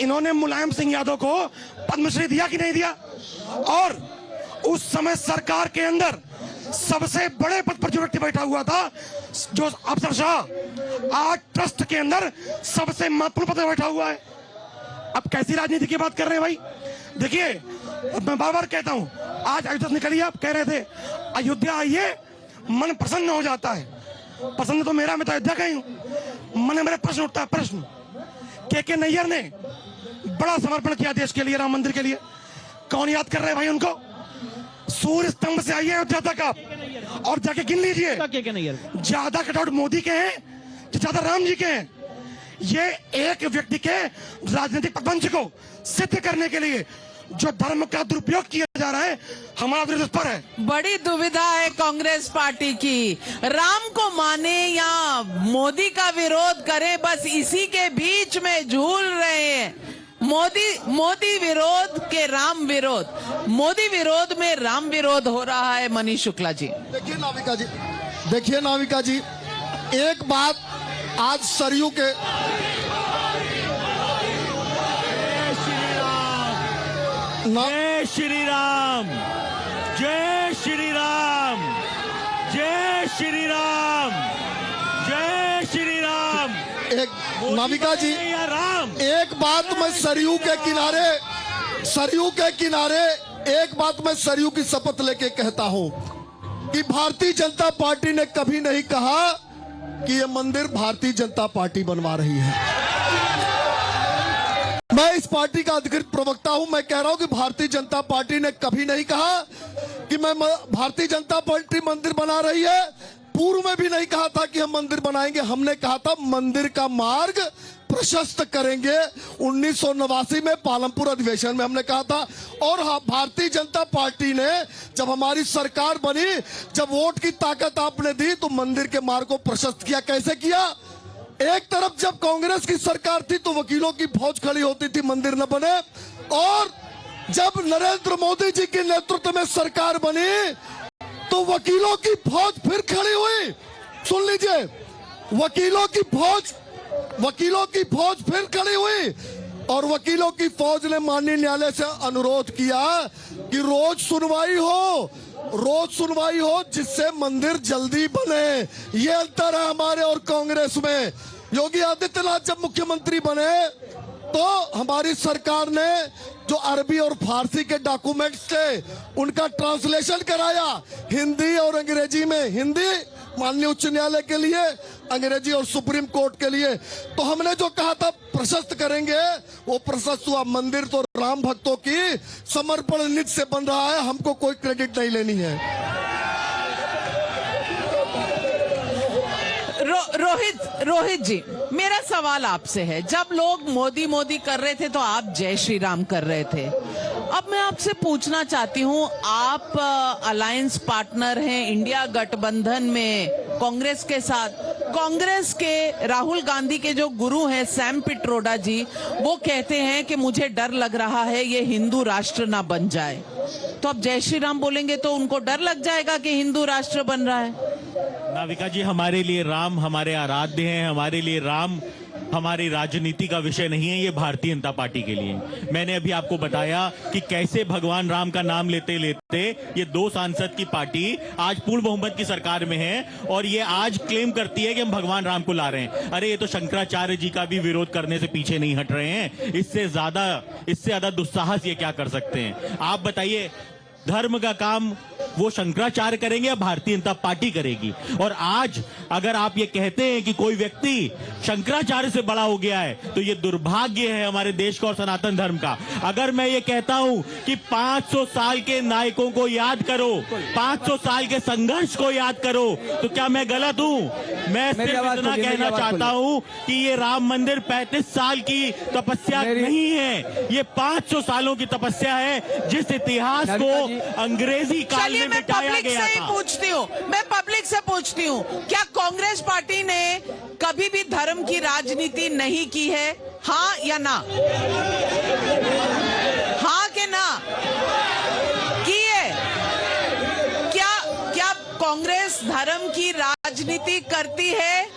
इन्होंने मुलायम सिंह यादव को पद्मश्री दिया कि नहीं दिया? और उस समय सरकार के अंदर सबसे बड़े पद पर जो व्यक्ति बैठा हुआ था, जो अफसर शाह, आज ट्रस्ट के अंदर सबसे महत्वपूर्ण पद पर बैठा हुआ है। अब कैसी राजनीति की बात कर रहे हैं भाई? देखिए, मैं बार बार कहता हूं, आज अयोध्या निकलिए, आप कह रहे थे अयोध्या आइए मन प्रसन्न हो जाता है। पसंद तो मेरा, मैं तो अयोध्या का ही हूं। मन में मेरे प्रश्न उठता है, प्रश्न के नैयर ने बड़ा समर्पण किया देश के लिए, राम मंदिर के लिए। कौन याद कर रहे हैं भाई उनको? सूर्य स्तंभ से आइए अयोध्या तक आप और जाके गिन लीजिए, ज्यादा कटआउट मोदी के हैं कि ज्यादा राम जी के हैं। ये एक व्यक्ति के राजनीतिक प्रपंच को सिद्ध करने के लिए जो धर्म का दुरुपयोग किया जा रहा है, हमारा विरोध इस पर है। बड़ी दुविधा है कांग्रेस पार्टी की, राम को माने या मोदी का विरोध करे, बस इसी के बीच में झूल रहे हैं। मोदी विरोध के राम विरोध, मोदी विरोध में राम विरोध हो रहा है। मनीष शुक्ला जी, देखिए नाविका जी, एक बात आज सरयू के जय श्री राम, जय श्री राम, जय श्री राम, जय श्री राम। एक नाविका जी, एक बात मैं सरयू की शपथ लेके कहता हूं कि भारतीय जनता पार्टी ने कभी नहीं कहा कि ये मंदिर भारतीय जनता पार्टी बनवा रही है। मैं इस पार्टी का अधिकृत प्रवक्ता हूं, मैं कह रहा हूं कि भारतीय जनता पार्टी ने कभी नहीं कहा कि भारतीय जनता पार्टी मंदिर बना रही है। पूर्व में भी नहीं कहा था कि हम मंदिर बनाएंगे, हमने कहा था मंदिर का मार्ग प्रशस्त करेंगे। 1989 में पालमपुर अधिवेशन में हमने कहा था। और भारतीय जनता पार्टी ने जब हमारी सरकार बनी, जब वोट की ताकत आपने दी, तो मंदिर के मार्ग को प्रशस्त किया। कैसे किया? एक तरफ जब कांग्रेस की सरकार थी तो वकीलों की फौज खड़ी होती थी मंदिर न बने, और जब नरेंद्र मोदी जी के नेतृत्व में सरकार बनी तो वकीलों की फौज फिर खड़ी हुई। सुन लीजिए, वकीलों की फौज फिर खड़ी हुई, और वकीलों की फौज ने माननीय न्यायालय से अनुरोध किया कि रोज सुनवाई हो जिससे मंदिर जल्दी बने। ये अंतर है हमारे और कांग्रेस में। योगी आदित्यनाथ जब मुख्यमंत्री बने तो हमारी सरकार ने जो अरबी और फारसी के डॉक्यूमेंट्स थे उनका ट्रांसलेशन कराया हिंदी और अंग्रेजी में, हिंदी माननीय उच्च न्यायालय के लिए, अंग्रेजी और सुप्रीम कोर्ट के लिए। तो हमने जो कहा था प्रशस्त करेंगे वो प्रशस्त हुआ। मंदिर तो राम भक्तों की समर्पण निधि से बन रहा है, हमको कोई क्रेडिट नहीं लेनी है। रोहित जी, मेरा सवाल आपसे है, जब लोग मोदी मोदी कर रहे थे तो आप जय श्री राम कर रहे थे। अब मैं आपसे पूछना चाहती हूं, आप अलायंस पार्टनर हैं इंडिया गठबंधन में कांग्रेस के साथ। कांग्रेस के राहुल गांधी के जो गुरु हैं सैम पिट्रोडा जी, वो कहते हैं कि मुझे डर लग रहा है ये हिंदू राष्ट्र ना बन जाए। तो अब जय श्री राम बोलेंगे तो उनको डर लग जाएगा कि हिंदू राष्ट्र बन रहा है। नाविका जी, हमारे लिए राम हमारे आराध्य हैं, हमारे लिए राम हमारी राजनीति का विषय नहीं है, ये भारतीय जनता पार्टी के लिए। मैंने अभी आपको बताया कि कैसे भगवान राम का नाम लेते लेते ये 2 सांसद की पार्टी आज पूर्ण बहुमत की सरकार में है और ये आज क्लेम करती है कि हम भगवान राम को ला रहे हैं। अरे ये तो शंकराचार्य जी का भी विरोध करने से पीछे नहीं हट रहे हैं। इससे ज्यादा दुस्साहस ये क्या कर सकते हैं? आप बताइए, धर्म का काम वो शंकराचार्य करेंगे या भारतीय जनता पार्टी करेगी? और आज अगर आप ये कहते हैं कि कोई व्यक्ति शंकराचार्य से बड़ा हो गया है तो ये दुर्भाग्य है हमारे देश का और सनातन धर्म का। अगर मैं ये कहता हूं कि 500 साल के नायकों को याद करो, 500 साल के संघर्ष को याद करो, तो क्या मैं गलत हूं? मैं सिर्फ इतना कहना चाहता हूं कि ये राम मंदिर 35 साल की तपस्या नहीं है, ये 500 सालों की तपस्या है, जिस इतिहास को अंग्रेजी काल में मिटाया गया था। मैं पब्लिक से पूछती हूँ, क्या कांग्रेस पार्टी ने कभी भी धर्म की राजनीति नहीं की है? हाँ या ना? हाँ कि ना? की है? क्या कांग्रेस धर्म की राजनीति करती है?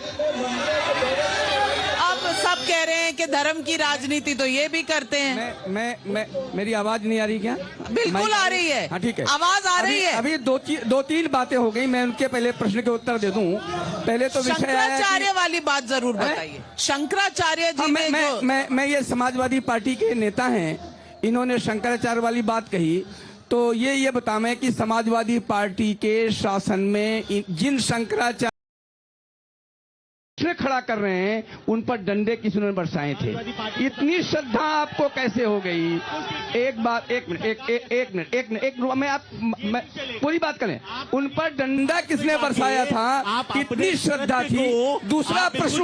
सब कह रहे हैं कि धर्म की राजनीति तो ये भी करते हैं। मैं मेरी आवाज नहीं आ रही क्या? बिल्कुल आ रही है। हाँ ठीक है, आवाज आ रही है। अभी दो तीन बातें हो गई, मैं उनके पहले प्रश्न के उत्तर दे दूं। पहले तो शंकराचार्य वाली बात जरूर बताइए। शंकराचार्य जी ने मैं ये समाजवादी पार्टी के नेता हैं, इन्होंने शंकराचार्य वाली बात कही, तो ये बतावें कि समाजवादी पार्टी के शासन में जिन शंकराचार्य खड़ा कर रहे हैं उन पर डंडे किसी ने बरसाए थे। इतनी श्रद्धा आपको कैसे हो गई? एक मिनट, मैं पूरी बात करें। उन पर डंडा किसने बरसाया था? इतनी श्रद्धा थी। दूसरा प्रश्न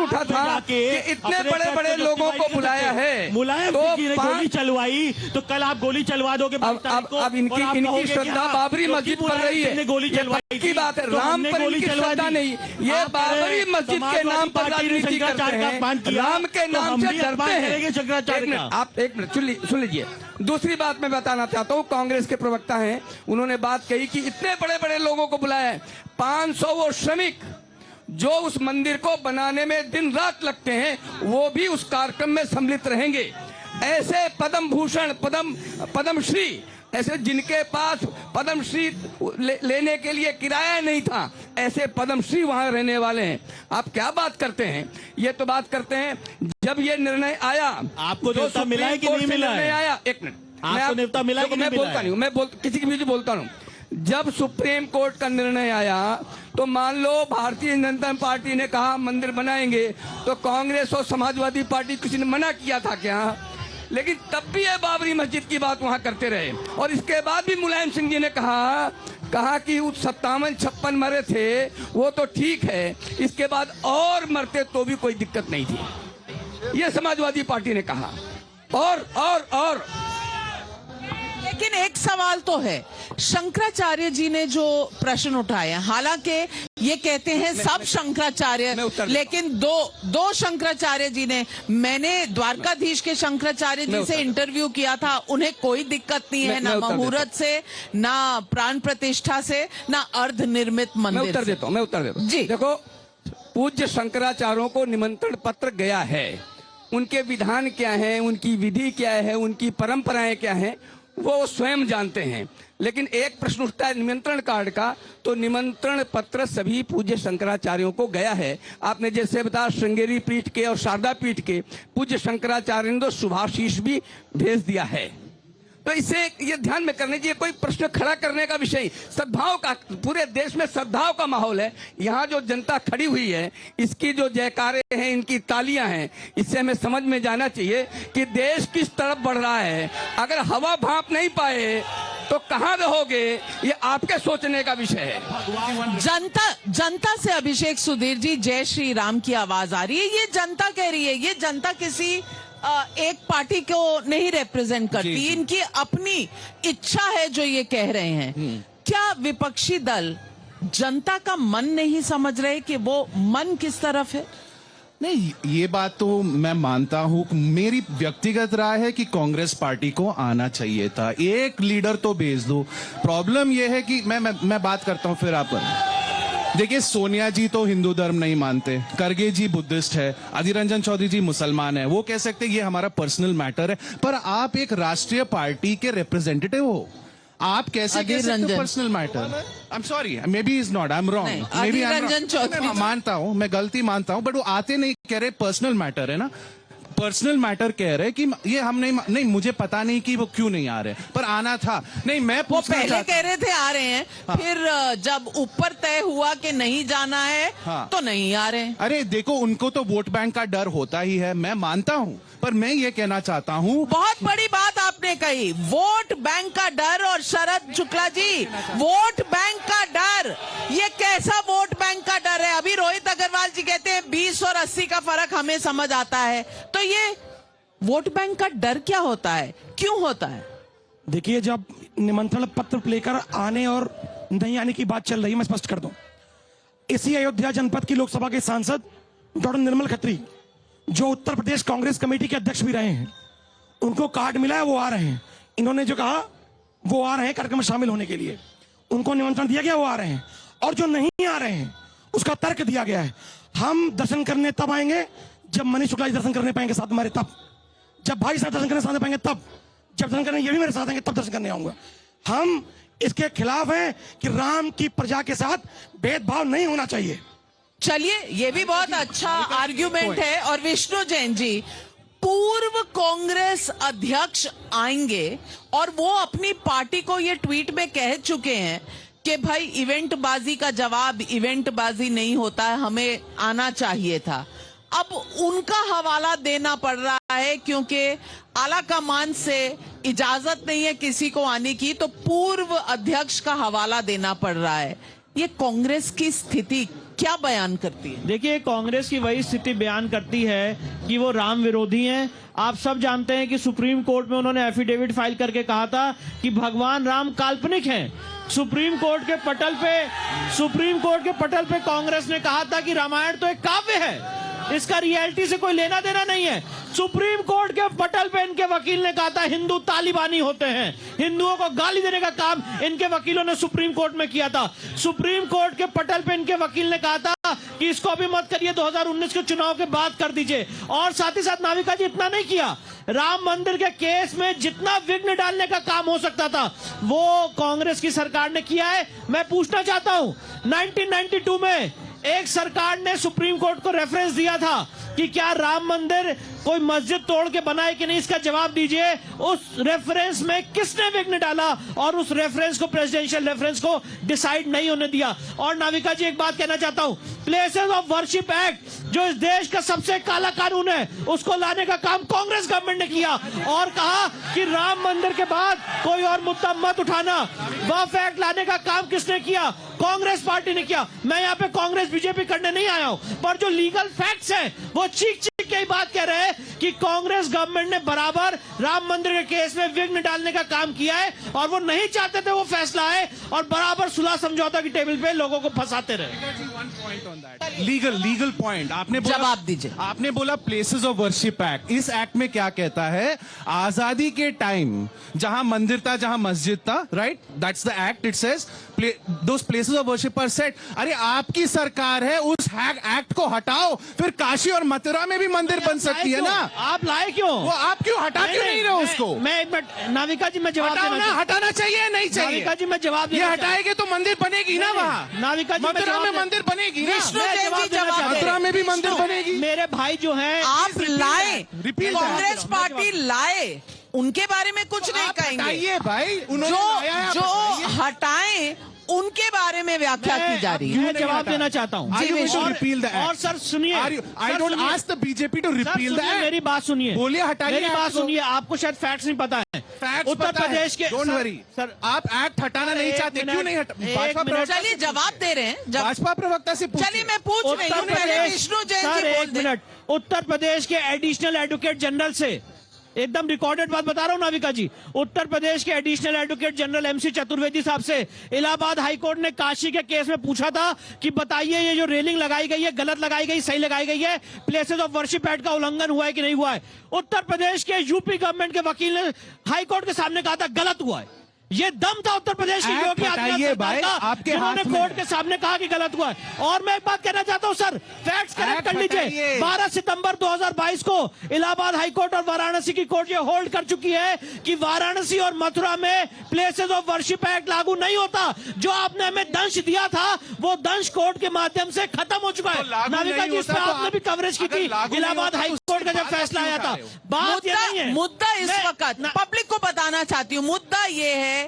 उठा था कि इतने बड़े बड़े लोगों को बुलाया है, मुलायम तो गोली चलवाई, तो कल आप गोली चलवा दोगे। अब इनकी श्रद्धा बाबरी मस्जिद पर रही है, गोली चलवाई की बात है। राम पर इनकी श्रद्धा नहीं, ये बाबरी मस्जिद के नाम पर राजनीति करते हैं, राम के नाम से डरते हैं। आप एक मिनट सुन लीजिए। दूसरी बात मैं बताना चाहता हूँ, कांग्रेस के प्रवक्ता हैं, उन्होंने बात कही कि इतने बड़े बड़े लोगों को बुलाया है। 500 वो श्रमिक जो उस मंदिर को बनाने में दिन रात लगते हैं, वो भी उस कार्यक्रम में सम्मिलित रहेंगे। ऐसे पद्म भूषण, पद्मश्री, ऐसे जिनके पास पद्मश्री लेने के लिए किराया नहीं था, ऐसे पद्मश्री वहां रहने वाले हैं। आप क्या बात करते हैं? ये तो बात करते हैं जब ये निर्णय आया, आपको न्योता मिला है कि नहीं मिला है? आया, एक मिनट, आपको न्योता मिला कि नहीं मिला? बोलता नहीं, मैं किसी की भी बोलता हूँ। जब सुप्रीम कोर्ट का निर्णय आया तो मान लो भारतीय जनता पार्टी ने कहा मंदिर बनाएंगे, तो कांग्रेस और समाजवादी पार्टी किसी ने मना किया था क्या? लेकिन तब भी ये बाबरी मस्जिद की बात वहां करते रहे। और इसके बाद भी मुलायम सिंह जी ने कहा कि 57-56 मरे थे, वो तो ठीक है, इसके बाद और मरते तो भी कोई दिक्कत नहीं थी, ये समाजवादी पार्टी ने कहा। और लेकिन एक सवाल तो है, शंकराचार्य जी ने जो प्रश्न उठाए, हालांकि ये कहते हैं सब शंकराचार्य, लेकिन दो शंकराचार्य जी ने, मैंने द्वारकाधीश के शंकराचार्य जी से इंटरव्यू किया था, उन्हें कोई दिक्कत नहीं है, ना मुहूर्त से, ना प्राण प्रतिष्ठा से, ना अर्ध निर्मित मंदिर। मैं उत्तर देता हूँ जी। देखो, पूज्य शंकराचार्यों को निमंत्रण पत्र गया है, उनके विधान क्या है, उनकी विधि क्या है, उनकी परंपराएं क्या हैं, वो स्वयं जानते हैं। लेकिन एक प्रश्न उठता है निमंत्रण कार्ड का, तो निमंत्रण पत्र सभी पूज्य शंकराचार्यों को गया है। आपने जैसे बताया श्रृंगेरी पीठ के और शारदा पीठ के पूज्य शंकराचार्य ने तो शुभाशीष भी भेज दिया है। तो इसे ये ध्यान में करने चाहिए, कोई प्रश्न खड़ा करने का विषय, सद्भाव का, पूरे देश में सद्भाव का माहौल है। यहाँ जो जनता खड़ी हुई है, इसकी जो जयकारे हैं, इनकी तालियां हैं, इससे हमें समझ में जाना चाहिए कि देश किस तरफ बढ़ रहा है। अगर हवा भाप नहीं पाए तो कहाँ रहोगे, ये आपके सोचने का विषय है। जनता से अभिषेक सुधीर जी, जय श्री राम की आवाज आ रही है। ये जनता कह रही है, ये जनता किसी एक पार्टी को नहीं रिप्रेजेंट करती, इनकी अपनी इच्छा है जो ये कह रहे हैं। क्या विपक्षी दल जनता का मन नहीं समझ रहे कि वो मन किस तरफ है? नहीं, ये बात तो मैं मानता हूं। मेरी व्यक्तिगत राय है कि कांग्रेस पार्टी को आना चाहिए था, एक लीडर तो भेज दो। प्रॉब्लम ये है कि मैं बात करता हूं फिर आप। देखिए, सोनिया जी तो हिंदू धर्म नहीं मानते, खड़गे जी बुद्धिस्ट है, अधीर रंजन चौधरी जी मुसलमान है। वो कह सकते ये हमारा पर्सनल मैटर है, पर आप एक राष्ट्रीय पार्टी के रिप्रेजेंटेटिव हो, आप कैसे कह सकते हो personal matter? I am sorry, may be is not, I am wrong, may be मैं मानता हूँ, मैं गलती मानता हूँ, बट वो आते नहीं कह रहे पर्सनल मैटर है ना, पर्सनल मैटर कह रहे कि ये हम नहीं मुझे पता नहीं कि वो क्यों नहीं आ रहे, पर आना था। नहीं, मैं वो पहले कह रहे थे आ रहे हैं, फिर जब ऊपर तय हुआ कि नहीं जाना है तो नहीं आ रहे। अरे देखो, उनको तो वोट बैंक का डर होता ही है, मैं मानता हूँ, पर मैं ये कहना चाहता हूँ, बहुत बड़ी बात आपने कही, वोट बैंक का डर। और शरद शुक्ला जी, वोट बैंक का डर, ये कैसा वोट बैंक का डर है? अभी रोहित अग्रवाल जी कहते हैं 20 और 80 का फर्क हमें समझ आता है, तो ये वोट बैंक का डर क्या होता है, क्यों होता है? देखिए, जब निमंत्रण पत्र लेकर आने और नहीं आने की बात चल रही है, मैं स्पष्ट कर दूं, इसी अयोध्या जनपद की लोकसभा के सांसद डॉक्टर निर्मल खत्री, जो उत्तर प्रदेश कांग्रेस कमेटी के अध्यक्ष भी रहे हैं, उनको कार्ड मिला है, वो आ रहे हैं। इन्होंने जो कहा वो आ रहे हैं कार्यक्रम में शामिल होने के लिए, उनको निमंत्रण दिया गया, वो आ रहे हैं। और जो नहीं आ रहे हैं उसका तर्क दिया गया है, हम दर्शन करने तब आएंगे जब मनीष शुक्ला जी दर्शन करने पाएंगे साथ हमारे, तब जब भाई साहब दर्शन करने साथ पाएंगे, तब जब दर्शन करने ये भी मेरे साथ आएंगे तब दर्शन करने आऊंगा। हम इसके खिलाफ हैं कि राम की प्रजा के साथ भेदभाव नहीं होना चाहिए। चलिए, ये भी बहुत अच्छा आर्ग्यूमेंट है। और विष्णु जैन जी, पूर्व कांग्रेस अध्यक्ष आएंगे और वो अपनी पार्टी को ये ट्वीट में कह चुके हैं कि भाई इवेंट बाजी का जवाब इवेंट बाजी नहीं होता है, हमें आना चाहिए था। अब उनका हवाला देना पड़ रहा है क्योंकि आला कमान से इजाजत नहीं है किसी को आने की, तो पूर्व अध्यक्ष का हवाला देना पड़ रहा है। ये कांग्रेस की स्थिति क्या बयान करती है? देखिए, कांग्रेस की वही स्थिति बयान करती है कि वो राम विरोधी हैं। आप सब जानते हैं कि सुप्रीम कोर्ट में उन्होंने एफिडेविट फाइल करके कहा था कि भगवान राम काल्पनिक हैं। सुप्रीम कोर्ट के पटल पे कांग्रेस ने कहा था कि रामायण तो एक काव्य है, इसका रियलिटी से कोई लेना देना नहीं है। सुप्रीम कोर्ट के पटल पे इनके वकील ने कहा था हिंदू तालिबानी होते हैं, हिंदुओं को गाली देने का काम इनके वकीलों ने सुप्रीम कोर्ट में किया था। सुप्रीम कोर्ट के पटल पे इनके वकील ने कहा था कि इसको अभी मत करिए, 2019 के चुनाव के बाद कर दीजिए। और साथ ही साथ नाविका जी, इतना नहीं किया, राम मंदिर के केस में जितना विघ्न डालने का काम हो सकता था वो कांग्रेस की सरकार ने किया है। मैं पूछना चाहता हूं, 1992 में एक सरकार ने सुप्रीम कोर्ट को रेफरेंस दिया था कि क्या राम मंदिर कोई मस्जिद तोड़ के बनाए कि नहीं, इसका जवाब दीजिए। उस रेफरेंस में किसने विघ्न डाला और उस रेफरेंस को, प्रेसिडेंशियल रेफरेंस को डिसाइड नहीं होने दिया। और नाविका जी, एक बात कहना चाहता हूं, प्लेसेस ऑफ वर्शिप एक्ट जो इस देश का सबसे काला कानून है, उसको लाने का काम कांग्रेस गवर्नमेंट ने किया और कहा कि राम मंदिर के बाद कोई और मुद्दा मत उठाना। वक्फ एक्ट लाने का काम किसने किया? कांग्रेस पार्टी ने किया। मैं यहाँ पे कांग्रेस बीजेपी करने नहीं आया हूं, पर जो लीगल फैक्ट्स हैं वो चीख के ही बात कह रहे हैं कि कांग्रेस गवर्नमेंट ने बराबर राम मंदिर के केस में विघ्न डालने का काम किया है और वो नहीं चाहते थे वो फैसला आए और बराबर सुलह समझौता की टेबल पे लोगों को फंसाते रहे। लीगल पॉइंट आपने बोला, जवाब दीजिए। आपने बोला प्लेसेस ऑफ वर्शिप एक्ट, इस एक्ट में क्या कहता है? आजादी के टाइम जहां मंदिर था, जहां मस्जिद था, right, that's the act, it says those places of worship are set. अरे आपकी सरकार है, उस एक्ट को हटाओ, फिर काशी और मथुरा में भी मंदिर बन सकती है ना। आप लाए क्यों? वो आप क्यों हटा क्यों नहीं रहे उसको? मैं एक मिनट, नाविका जी मैं जवाब हटाओ ना, हटाना चाहिए नहीं चाहिए? नाविका जी मैं जवाब ये हटाएंगे तो मंदिर बनेगी ना वहाँ। नाविका जी मथुरा में मंदिर बनेगी ना। मथुरा में भी मंदिर बनेगी। मेरे भाई जो हैं आप लाए, कांग्रेस पार्टी लाए, उनके बारे में कुछ नहीं कहेंगे भाई। जो हटाएं उनके बारे में व्याख्या की जा रही है। मैं जवाब देना चाहता हूँ। और सर सुनिए, I don't ask the BJP to repeal the act. मेरी बात सुनिए, बोलिए हटाइए, मेरी बात सुनिए। आपको शायद फैक्ट्स नहीं पता है। उत्तर प्रदेश के, डोंट वरी सर, आप एक्ट हटाना नहीं चाहते, क्यों नहीं हटा? चलिए जवाब दे रहे हैं, भाजपा प्रवक्ता से चलिए मैं पूछ रही हूँ। विष्णु जैन जी बोल दें। उत्तर प्रदेश के एडिशनल एडवोकेट जनरल से एकदम रिकॉर्डेड बात बता रहा हूं नाविका जी। उत्तर प्रदेश के additional advocate general MC Chaturvedi साहब से इलाहाबाद हाईकोर्ट ने काशी के केस में पूछा था कि बताइए ये जो रेलिंग लगाई गई है गलत लगाई गई, सही लगाई गई है, प्लेसेस ऑफ वर्शिप एक्ट का उल्लंघन हुआ है कि नहीं हुआ है? उत्तर प्रदेश के यूपी गवर्नमेंट के वकील ने हाईकोर्ट के सामने कहा था गलत हुआ है। ये दम था उत्तर प्रदेश की योगी आदित्यनाथ सरकार का, जिन्होंने कोर्ट के सामने कहा कि गलत हुआ है। और मैं एक बात कहना चाहता हूं सर, फैक्ट्स करेक्ट कर लीजिए। 12 सितंबर 2022 को इलाहाबाद हाईकोर्ट और वाराणसी की कोर्ट ये होल्ड कर चुकी है कि वाराणसी और मथुरा में प्लेसेस ऑफ वर्शिप एक्ट लागू नहीं होता। जो आपने हमें दंश दिया था वो दंश कोर्ट के माध्यम से खत्म हो चुका है। नाविका जी, इसमें आपने भी कवरेज की थी इलाहाबाद हाईकोर्ट का जब फैसला आया था। बात ये नहीं है, मुद्दा इस वक्त पब्लिक को बताना चाहती हूँ, मुद्दा ये है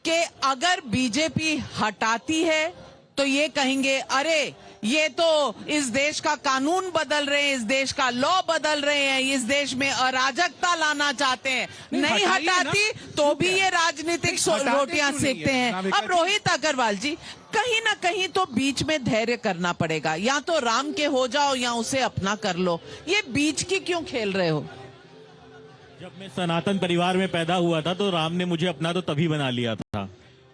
कि अगर बीजेपी हटाती है तो ये कहेंगे अरे ये तो इस देश का कानून बदल रहे हैं, इस देश का लॉ बदल रहे हैं, इस देश में अराजकता लाना चाहते हैं। नहीं हटाती तो भी ये राजनीतिक रोटियां सेकते हैं। अब रोहित अग्रवाल जी, कहीं ना कहीं तो बीच में धैर्य करना पड़ेगा, या तो राम के हो जाओ या उसे अपना कर लो। ये बीच की क्यों खेल रहे हो? जब मैं सनातन परिवार में पैदा हुआ था तो राम ने मुझे अपना तो तभी बना लिया था।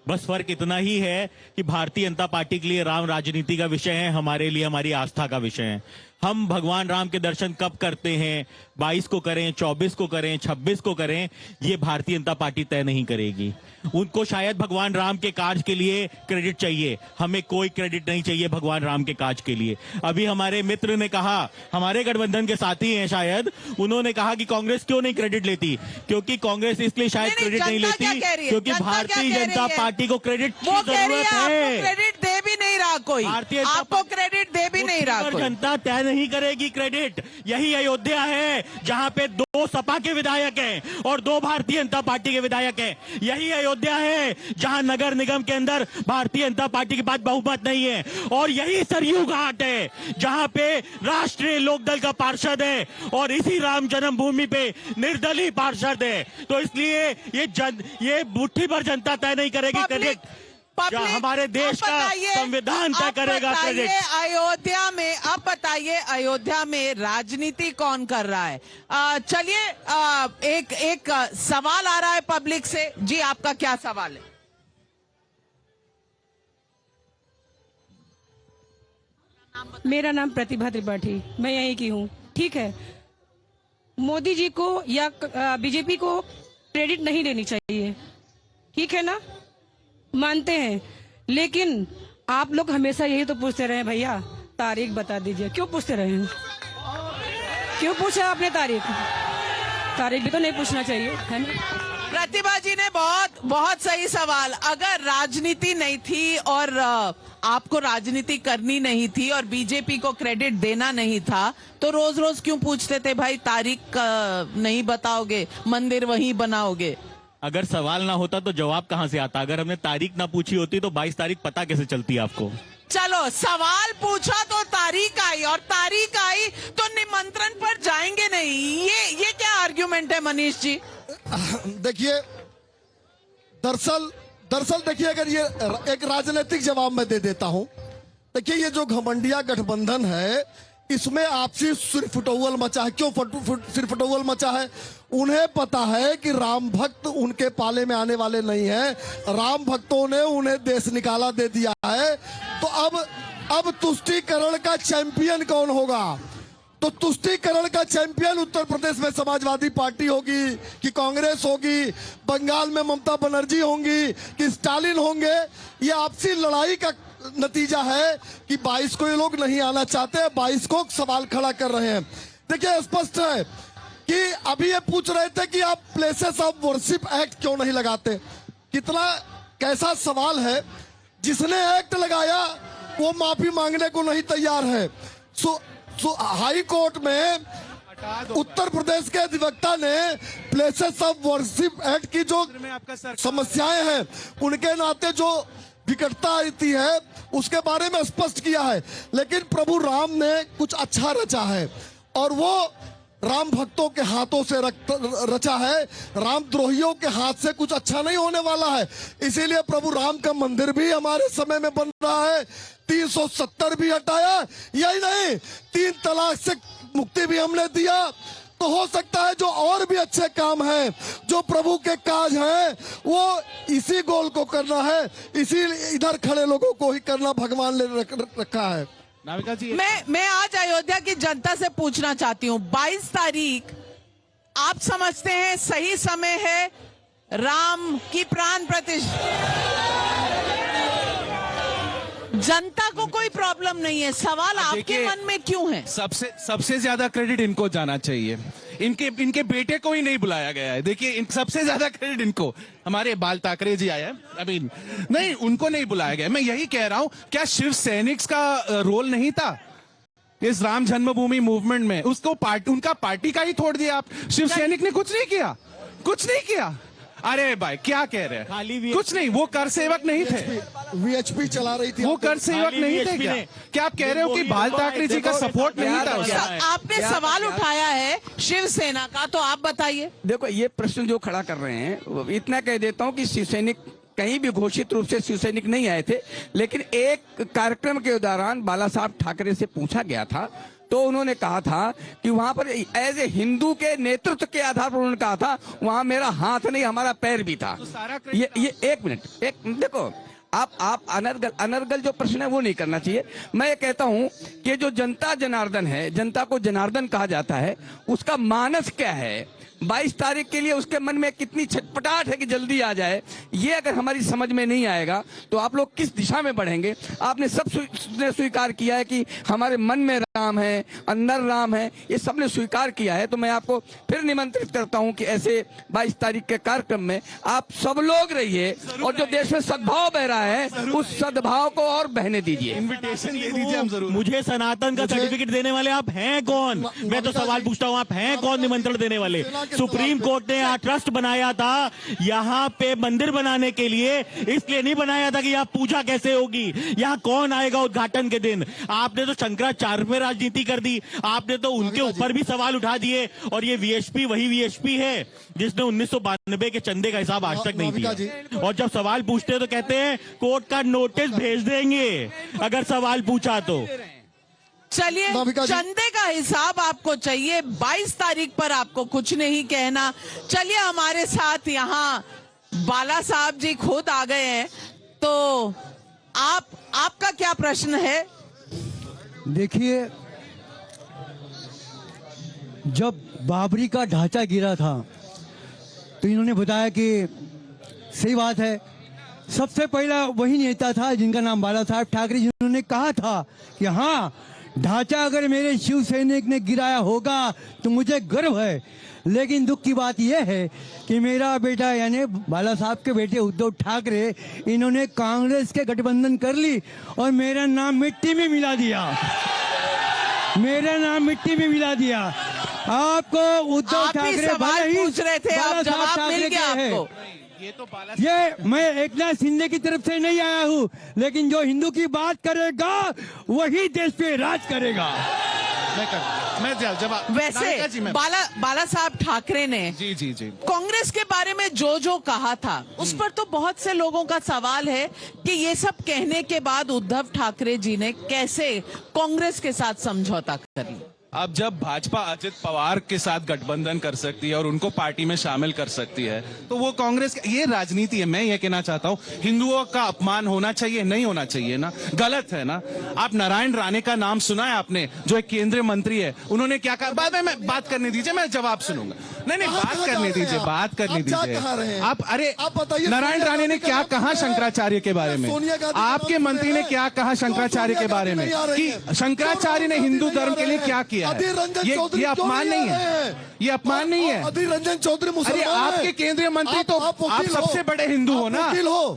बस फर्क इतना ही है कि भारतीय जनता पार्टी के लिए राम राजनीति का विषय है, हमारे लिए हमारी आस्था का विषय है। हम भगवान राम के दर्शन कब करते हैं, 22 को करें, 24 को करें, 26 को करें, ये भारतीय जनता पार्टी तय नहीं करेगी। उनको शायद भगवान राम के काज के लिए क्रेडिट चाहिए, हमें कोई क्रेडिट नहीं चाहिए भगवान राम के काज के लिए। अभी हमारे मित्र ने कहा, हमारे गठबंधन के साथी हैं शायद, उन्होंने कहा कि कांग्रेस क्यों नहीं क्रेडिट लेती, क्योंकि कांग्रेस इसलिए शायद क्रेडिट नहीं लेती क्योंकि भारतीय जनता पार्टी को क्रेडिट की जरूरत है। क्रेडिट दे भी नहीं रहा कोई, आपको क्रेडिट दे भी नहीं रहा कोई। जनता तय नहीं करेगी क्रेडिट। यही अयोध्या है जहां पे 2 सपा के विधायक हैं और 2 भारतीय जनता पार्टी के विधायक हैं। यही अयोध्या है जहां नगर निगम के अंदर भारतीय जनता पार्टी के पास बहुमत नहीं है। और यही सरयू घाट है जहां पे राष्ट्रीय लोकदल का पार्षद है और इसी राम जन्मभूमि पे निर्दलीय पार्षद है। तो इसलिए ये मुट्ठी भर जनता तय नहीं करेगी क्रेडिट, हमारे देश का संविधान तय करेगा क्रेडिट। अयोध्या में, अब बताइए अयोध्या में राजनीति कौन कर रहा है? चलिए एक सवाल आ रहा है पब्लिक से। जी, आपका क्या सवाल है? मेरा नाम प्रतिभा त्रिपाठी, मैं यहीं की हूँ। ठीक है, मोदी जी को या बीजेपी को क्रेडिट नहीं देनी चाहिए, ठीक है ना, मानते हैं, लेकिन आप लोग हमेशा यही तो पूछते रहे भैया तारीख बता दीजिए। क्यों पूछते रहे हैं? क्यों पूछा आपने तारीख? तारीख भी तो नहीं पूछना चाहिए, है ना? प्रतिभा जी ने बहुत सही सवाल। अगर राजनीति नहीं थी और आपको राजनीति करनी नहीं थी और बीजेपी को क्रेडिट देना नहीं था तो रोज रोज क्यों पूछते थे भाई तारीख नहीं बताओगे, मंदिर वहीं बनाओगे? अगर सवाल ना होता तो जवाब कहां से आता? अगर हमने तारीख ना पूछी होती तो 22 तारीख पता कैसे चलती आपको? चलो, सवाल पूछा तो तारीख आई और तारीख आई तो निमंत्रण पर जाएंगे नहीं। ये क्या आर्ग्यूमेंट है मनीष जी? देखिए, दरअसल देखिए, अगर ये एक राजनीतिक जवाब मैं दे देता हूं। देखिए, ये जो घमंडिया गठबंधन है इसमें आपसी सिरफुटौल मचा है। क्यों सिरफुटौल मचा है? उन्हें पता है कि राम भक्त उनके पाले में आने वाले नहीं हैं। राम भक्तों ने उन्हें देश निकाला दे दिया है। तो अब तुष्टीकरण का चैंपियन कौन होगा? तो तुष्टीकरण का चैंपियन उत्तर प्रदेश में समाजवादी पार्टी होगी कि कांग्रेस होगी, बंगाल में ममता बनर्जी होंगी कि स्टालिन होंगे, ये आपसी लड़ाई का नतीजा है कि 22 को ये लोग नहीं आना चाहते, 22 को सवाल खड़ा कर रहे हैं। देखिए स्पष्ट है कि अभी ये पूछ रहे थे कि आप प्लेसेस ऑफ वर्शिप एक्ट क्यों नहीं लगाते। कितना कैसा सवाल है, जिसने एक्ट लगाया वो माफी मांगने को नहीं तैयार है। हाई कोर्ट में उत्तर प्रदेश के अधिवक्ता ने प्लेसेस ऑफ वर्शिप एक्ट की जो समस्याएं हैं उनके नाते जो विकटता आती है उसके बारे में स्पष्ट किया है। लेकिन प्रभु राम ने कुछ अच्छा रचा है और वो राम भक्तों के हाथों से रचा है, रामद्रोहियों के हाथ से कुछ अच्छा नहीं होने वाला है। इसीलिए प्रभु राम का मंदिर भी हमारे समय में बन रहा है, 370 भी हटाया, यही नहीं 3 तलाक से मुक्ति भी हमने दिया। तो हो सकता है जो और भी अच्छे काम हैं, जो प्रभु के काज हैं, वो इसी गोल को करना है, इसी इधर खड़े लोगों को ही करना भगवान ने रखा है। नाविका जी, मैं आज अयोध्या की जनता से पूछना चाहती हूँ, 22 तारीख आप समझते हैं सही समय है राम की प्राण प्रतिष्ठा? जनता को कोई प्रॉब्लम नहीं है, सवाल आपके मन में क्यों है? सबसे ज्यादा क्रेडिट इनको जाना चाहिए। इनके बेटे को ही नहीं बुलाया गया है। देखिए सबसे ज्यादा क्रेडिट इनको, हमारे बाल ठाकरे जी आए हैं, अभी नहीं, उनको नहीं बुलाया गया। मैं यही कह रहा हूं, क्या शिव सैनिक का रोल नहीं था इस राम जन्मभूमि मूवमेंट में? उसको उनका पार्टी का ही छोड़ दिया आप। शिव सैनिक ने कुछ नहीं किया। अरे भाई क्या कह रहे हैं? कुछ नहीं, वो कर सेवक नहीं थे, वीएचपी चला रही थी, वो कर सेवक नहीं थे क्या आप कह रहे हो कि बाल ठाकरे जी का सपोर्ट नहीं था? आपने सवाल उठाया है शिवसेना का, तो आप बताइए। देखो ये प्रश्न जो खड़ा कर रहे हैं, इतना कह देता हूं कि शिवसैनिक कहीं भी घोषित रूप से शिवसैनिक नहीं आए थे, लेकिन एक कार्यक्रम के दौरान बाला साहब ठाकरे से पूछा गया था तो उन्होंने कहा था कि वहां पर एज ए हिंदू के नेतृत्व के आधार पर उन्होंने कहा था वहां मेरा हाथ नहीं हमारा पैर भी था। ये एक मिनट देखो, आप अनर्गल जो प्रश्न है वो नहीं करना चाहिए। मैं ये कहता हूं कि जो जनता जनार्दन है, जनता को जनार्दन कहा जाता है, उसका मानस क्या है, 22 तारीख के लिए उसके मन में कितनी छटपटाहट है कि जल्दी आ जाए, ये अगर हमारी समझ में नहीं आएगा तो आप लोग किस दिशा में बढ़ेंगे? आपने सब स्वीकार किया है कि हमारे मन में राम है, अंदर राम है, ये सबने स्वीकार किया है। तो मैं आपको फिर निमंत्रित करता हूं कि ऐसे 22 तारीख के कार्यक्रम में आप सब लोग रहिए और जो देश में सद्भाव बह रहा है उस सद्भाव को और बहने दीजिए। इन्विटेशन दे दीजिए हम जरूर। मुझे सनातन का सर्टिफिकेट देने वाले आप हैं कौन? मैं तो सवाल पूछता हूं, आप हैं कौन निमंत्रण देने वाले? सुप्रीम कोर्ट ने यहाँ ट्रस्ट बनाया था यहाँ पे मंदिर बनाने के लिए, इसलिए नहीं बनाया था कि यहाँ पूजा कैसे होगी, यहाँ कौन आएगा उद्घाटन के दिन। आपने तो शंकराचार्य में राजनीति कर दी, आपने तो उनके ऊपर भी सवाल उठा दिए। और ये वीएचपी वही वीएचपी है जिसने 1992 के चंदे का हिसाब आज तक नहीं दिया। और जब सवाल पूछते हैं तो कहते हैं कोर्ट का नोटिस भेज देंगे अगर सवाल पूछा तो। चलिए, चंदे का हिसाब आपको चाहिए, 22 तारीख पर आपको कुछ नहीं कहना। चलिए, हमारे साथ यहाँ बाला साहब जी खुद आ गए हैं, तो आपका क्या प्रश्न है? देखिए, जब बाबरी का ढांचा गिरा था तो इन्होंने बताया कि सही बात है, सबसे पहला वही नेता था जिनका नाम बाला साहब ठाकरे, जिन्होंने कहा था कि हाँ, ढांचा अगर मेरे शिव सैनिक ने गिराया होगा तो मुझे गर्व है। लेकिन दुख की बात यह है कि मेरा बेटा यानी बाला साहब के बेटे उद्धव ठाकरे, इन्होंने कांग्रेस के गठबंधन कर ली और मेरा नाम मिट्टी में मिला दिया, मेरा नाम मिट्टी में मिला दिया। आपको उद्धव ठाकरे पूछ रहे थे, अब जवाब मिल गया आपको। ये मैं एकनाथ शिंदे की तरफ से नहीं आया हूँ, लेकिन जो हिंदू की बात करेगा वही देश पे राज करेगा। मैं जवाब वैसे बाला साहब ठाकरे ने जी कांग्रेस के बारे में जो कहा था उस पर तो बहुत से लोगों का सवाल है कि ये सब कहने के बाद उद्धव ठाकरे जी ने कैसे कांग्रेस के साथ समझौता कर लिया। अब जब भाजपा अजित पवार के साथ गठबंधन कर सकती है और उनको पार्टी में शामिल कर सकती है, तो वो कांग्रेस, ये राजनीति है। मैं ये कहना चाहता हूं, हिंदुओं का अपमान होना चाहिए, नहीं होना चाहिए ना, गलत है ना। आप नारायण राणे का नाम सुना है आपने, जो एक केंद्रीय मंत्री है, उन्होंने क्या कहा? बाद में मैं बात करने दीजिए, मैं जवाब सुनूंगा। नहीं, बात करने दीजिए, बात करने दीजिए। आप अरे नारायण राणे ने क्या कहा शंकराचार्य के बारे में? आपके मंत्री ने क्या कहा शंकराचार्य के बारे में कि शंकराचार्य ने हिंदू धर्म के लिए क्या किया है? ये अपमान नहीं है, ये अपमान नहीं है। अधीर रंजन चौधरी अरे आपके केंद्रीय मंत्री तो आप सबसे बड़े हिंदू हो ना,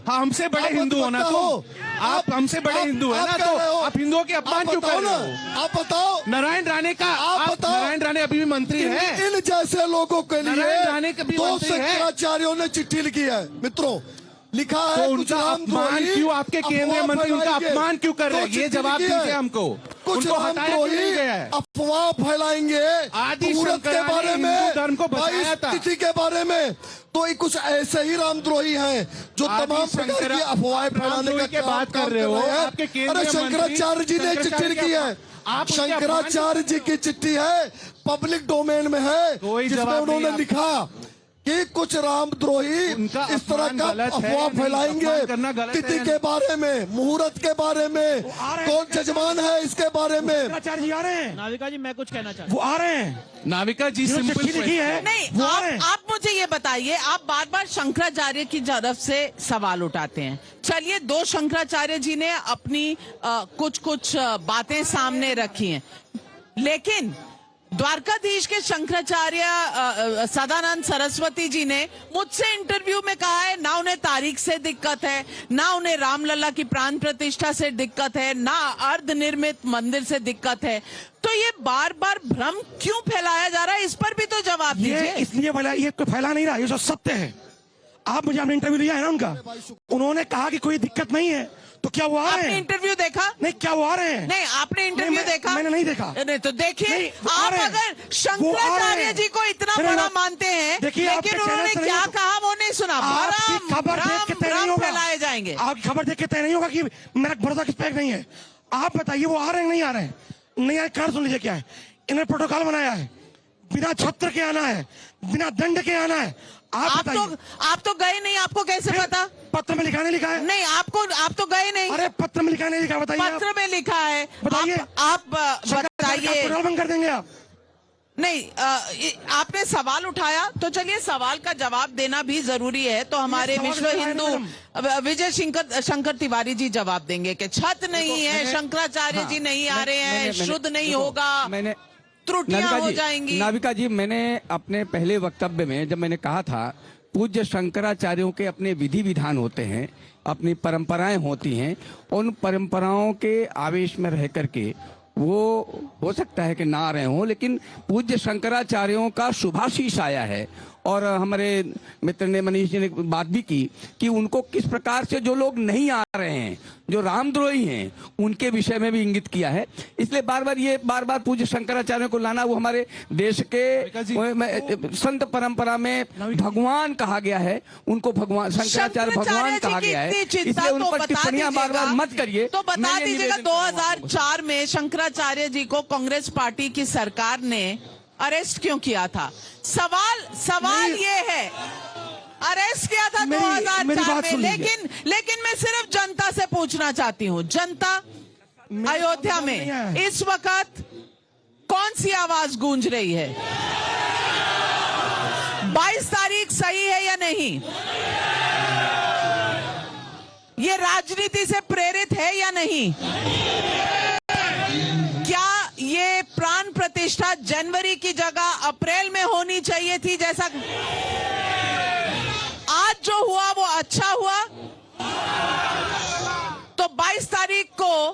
हाँ हमसे बड़े हिंदू हो ना, तो आप हमसे बड़े हिंदू है ना, तो आप हिंदुओं के अपमान क्यों कर रहे हो? आप बताओ। नारायण राणे का, नारायण राणे अभी भी मंत्री है। इन जैसे लोगों के लिए नारायण राणे का भी दो मंत्री है। शंकराचार्यों ने चिट्ठी लिखी है मित्रों, लिखा है तो उनका अपमान क्यों, आपके केंद्रीय मंत्री उनका अपमान क्यों कर रहे हैं? ये जवाब दीजिए हमको। कुछ उनको हटाया क्यों नहीं गया है? अफवाह फैलाएंगे आदि मुहूर्त के शंकराचार्य बारे हिंदू में, धर्म को बचाया था। तिथि के बारे में, तो ये कुछ ऐसे ही रामद्रोही हैं जो तमाम प्रकार की अफवाहें फैलाने का बात कर रहे हो। आपके अरे शंकराचार्य जी ने चिट्ठी लिखी है, शंकराचार्य जी की चिट्ठी है, पब्लिक डोमेन में है, जिसमें उन्होंने लिखा कि कुछ रामद्रोही इस तरह का अफवाह फैलाएंगे तिथि के बारे में, मुहूर्त के बारे में, कौन जजमान है इसके बारे में। शंकराचार्य जी आ रहे हैं। नाविका जी मैं कुछ कहना चाहता हूँ। वो आ रहे हैं। नाविका जी सिंपल लिखी है। नहीं, आप मुझे ये बताइए, आप बार बार शंकराचार्य की तरफ से सवाल उठाते हैं। चलिए, दो शंकराचार्य जी ने अपनी कुछ बातें सामने रखी हैं, लेकिन द्वारकाधीश के शंकराचार्य सदानंद सरस्वती जी ने मुझसे इंटरव्यू में कहा है, ना उन्हें तारीख से दिक्कत है, ना उन्हें रामलला की प्राण प्रतिष्ठा से दिक्कत है, ना अर्ध निर्मित मंदिर से दिक्कत है। तो ये बार बार भ्रम क्यों फैलाया जा रहा है? इस पर भी तो जवाब दीजिए। इसलिए ये कोई फैला नहीं रहा, ये जो सत्य है। आप मुझे आपने इंटरव्यू लिया है ना उनका, उन्होंने कहा कि कोई दिक्कत नहीं है, तो क्या वो आ रहे हैं? आपने इंटरव्यू देखा? नहीं, क्या वो आ रहे हैं? नहीं, आपने इंटरव्यू देखा? मैंने नहीं देखा। नहीं, तो देखिए, आप अगर शंकराचार्य जी को इतना बड़ा मानते हैं, लेकिन उन्होंने क्या कहा वो नहीं सुना। खबर देख के तय नहीं होगा, फैलाए जाएंगे। आपकी खबर देख के तय नहीं होगा कि मेरा भरोसा किस पे नहीं है। आप बताइए वो आ रहे हैं नहीं आ रहे हैं? नहीं आए, कारण सुन लीजिए क्या है। इन्होंने प्रोटोकॉल बनाया है, बिना छत्र के आना है, बिना दंड के आना है। आप तो गए नहीं, आपको कैसे पता? पत्र में लिखा नहीं लिखा है? नहीं, आप तो गए नहीं। अरे पत्र में लिखा नहीं लिखा, बताइए। पत्र में लिखा है, बताइए। आप बताइए। बंद कर देंगे आप? नहीं, आपने सवाल उठाया, तो चलिए सवाल का जवाब देना भी जरूरी है। तो हमारे विश्व हिंदू विजय शंकर तिवारी जी जवाब देंगे कि छत नहीं है, शंकराचार्य जी नहीं आ रहे हैं, शुद्ध नहीं होगा, त्रुटियां हो जाएंगी। नाविका जी, मैंने अपने पहले वक्तव्य में जब मैंने कहा था, पूज्य शंकराचार्यों के अपने विधि विधान होते हैं, अपनी परंपराएं होती हैं, उन परंपराओं के आवेश में रह करके वो हो सकता है कि ना आ रहे हों, लेकिन पूज्य शंकराचार्यों का शुभाशीष आया है। और हमारे मित्र ने, मनीष जी ने बात भी की कि उनको किस प्रकार से जो लोग नहीं आ रहे हैं, जो रामद्रोही हैं, उनके विषय में भी इंगित किया है। इसलिए बार बार पूज्य शंकराचार्यों को लाना, वो हमारे देश के संत परंपरा में भगवान कहा गया है, उनको भगवान शंकराचार्य भगवान कहा गया है, इसलिए उन पर टिप्पणियां बार बार मत करिए। तो बता दीजिएगा, 2004 में शंकराचार्य जी को कांग्रेस पार्टी की सरकार ने अरेस्ट क्यों किया था? सवाल ये है, अरेस्ट किया था 2004 में, लेकिन मैं सिर्फ जनता से पूछना चाहती हूँ, जनता अयोध्या में इस वक्त कौन सी आवाज गूंज रही है? 22 तारीख सही है या नहीं? ये राजनीति से प्रेरित है या नहीं? क्या ये प्राण प्रतिष्ठा जनवरी की जगह अप्रैल में होनी चाहिए थी, जैसा आज जो हुआ वो अच्छा हुआ? तो 22 तारीख को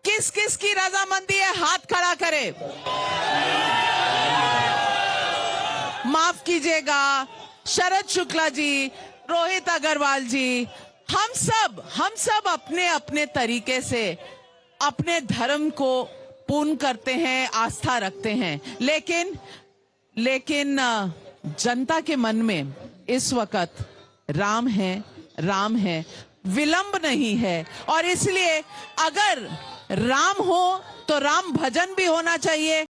किस किस की रजामंदी है, हाथ खड़ा करे। माफ कीजिएगा, शरद शुक्ला जी, रोहित अग्रवाल जी, हम सब अपने अपने तरीके से अपने धर्म को पूर्ण करते हैं, आस्था रखते हैं, लेकिन जनता के मन में इस वक्त राम है, विलंब नहीं है। और इसलिए अगर राम हो तो राम भजन भी होना चाहिए।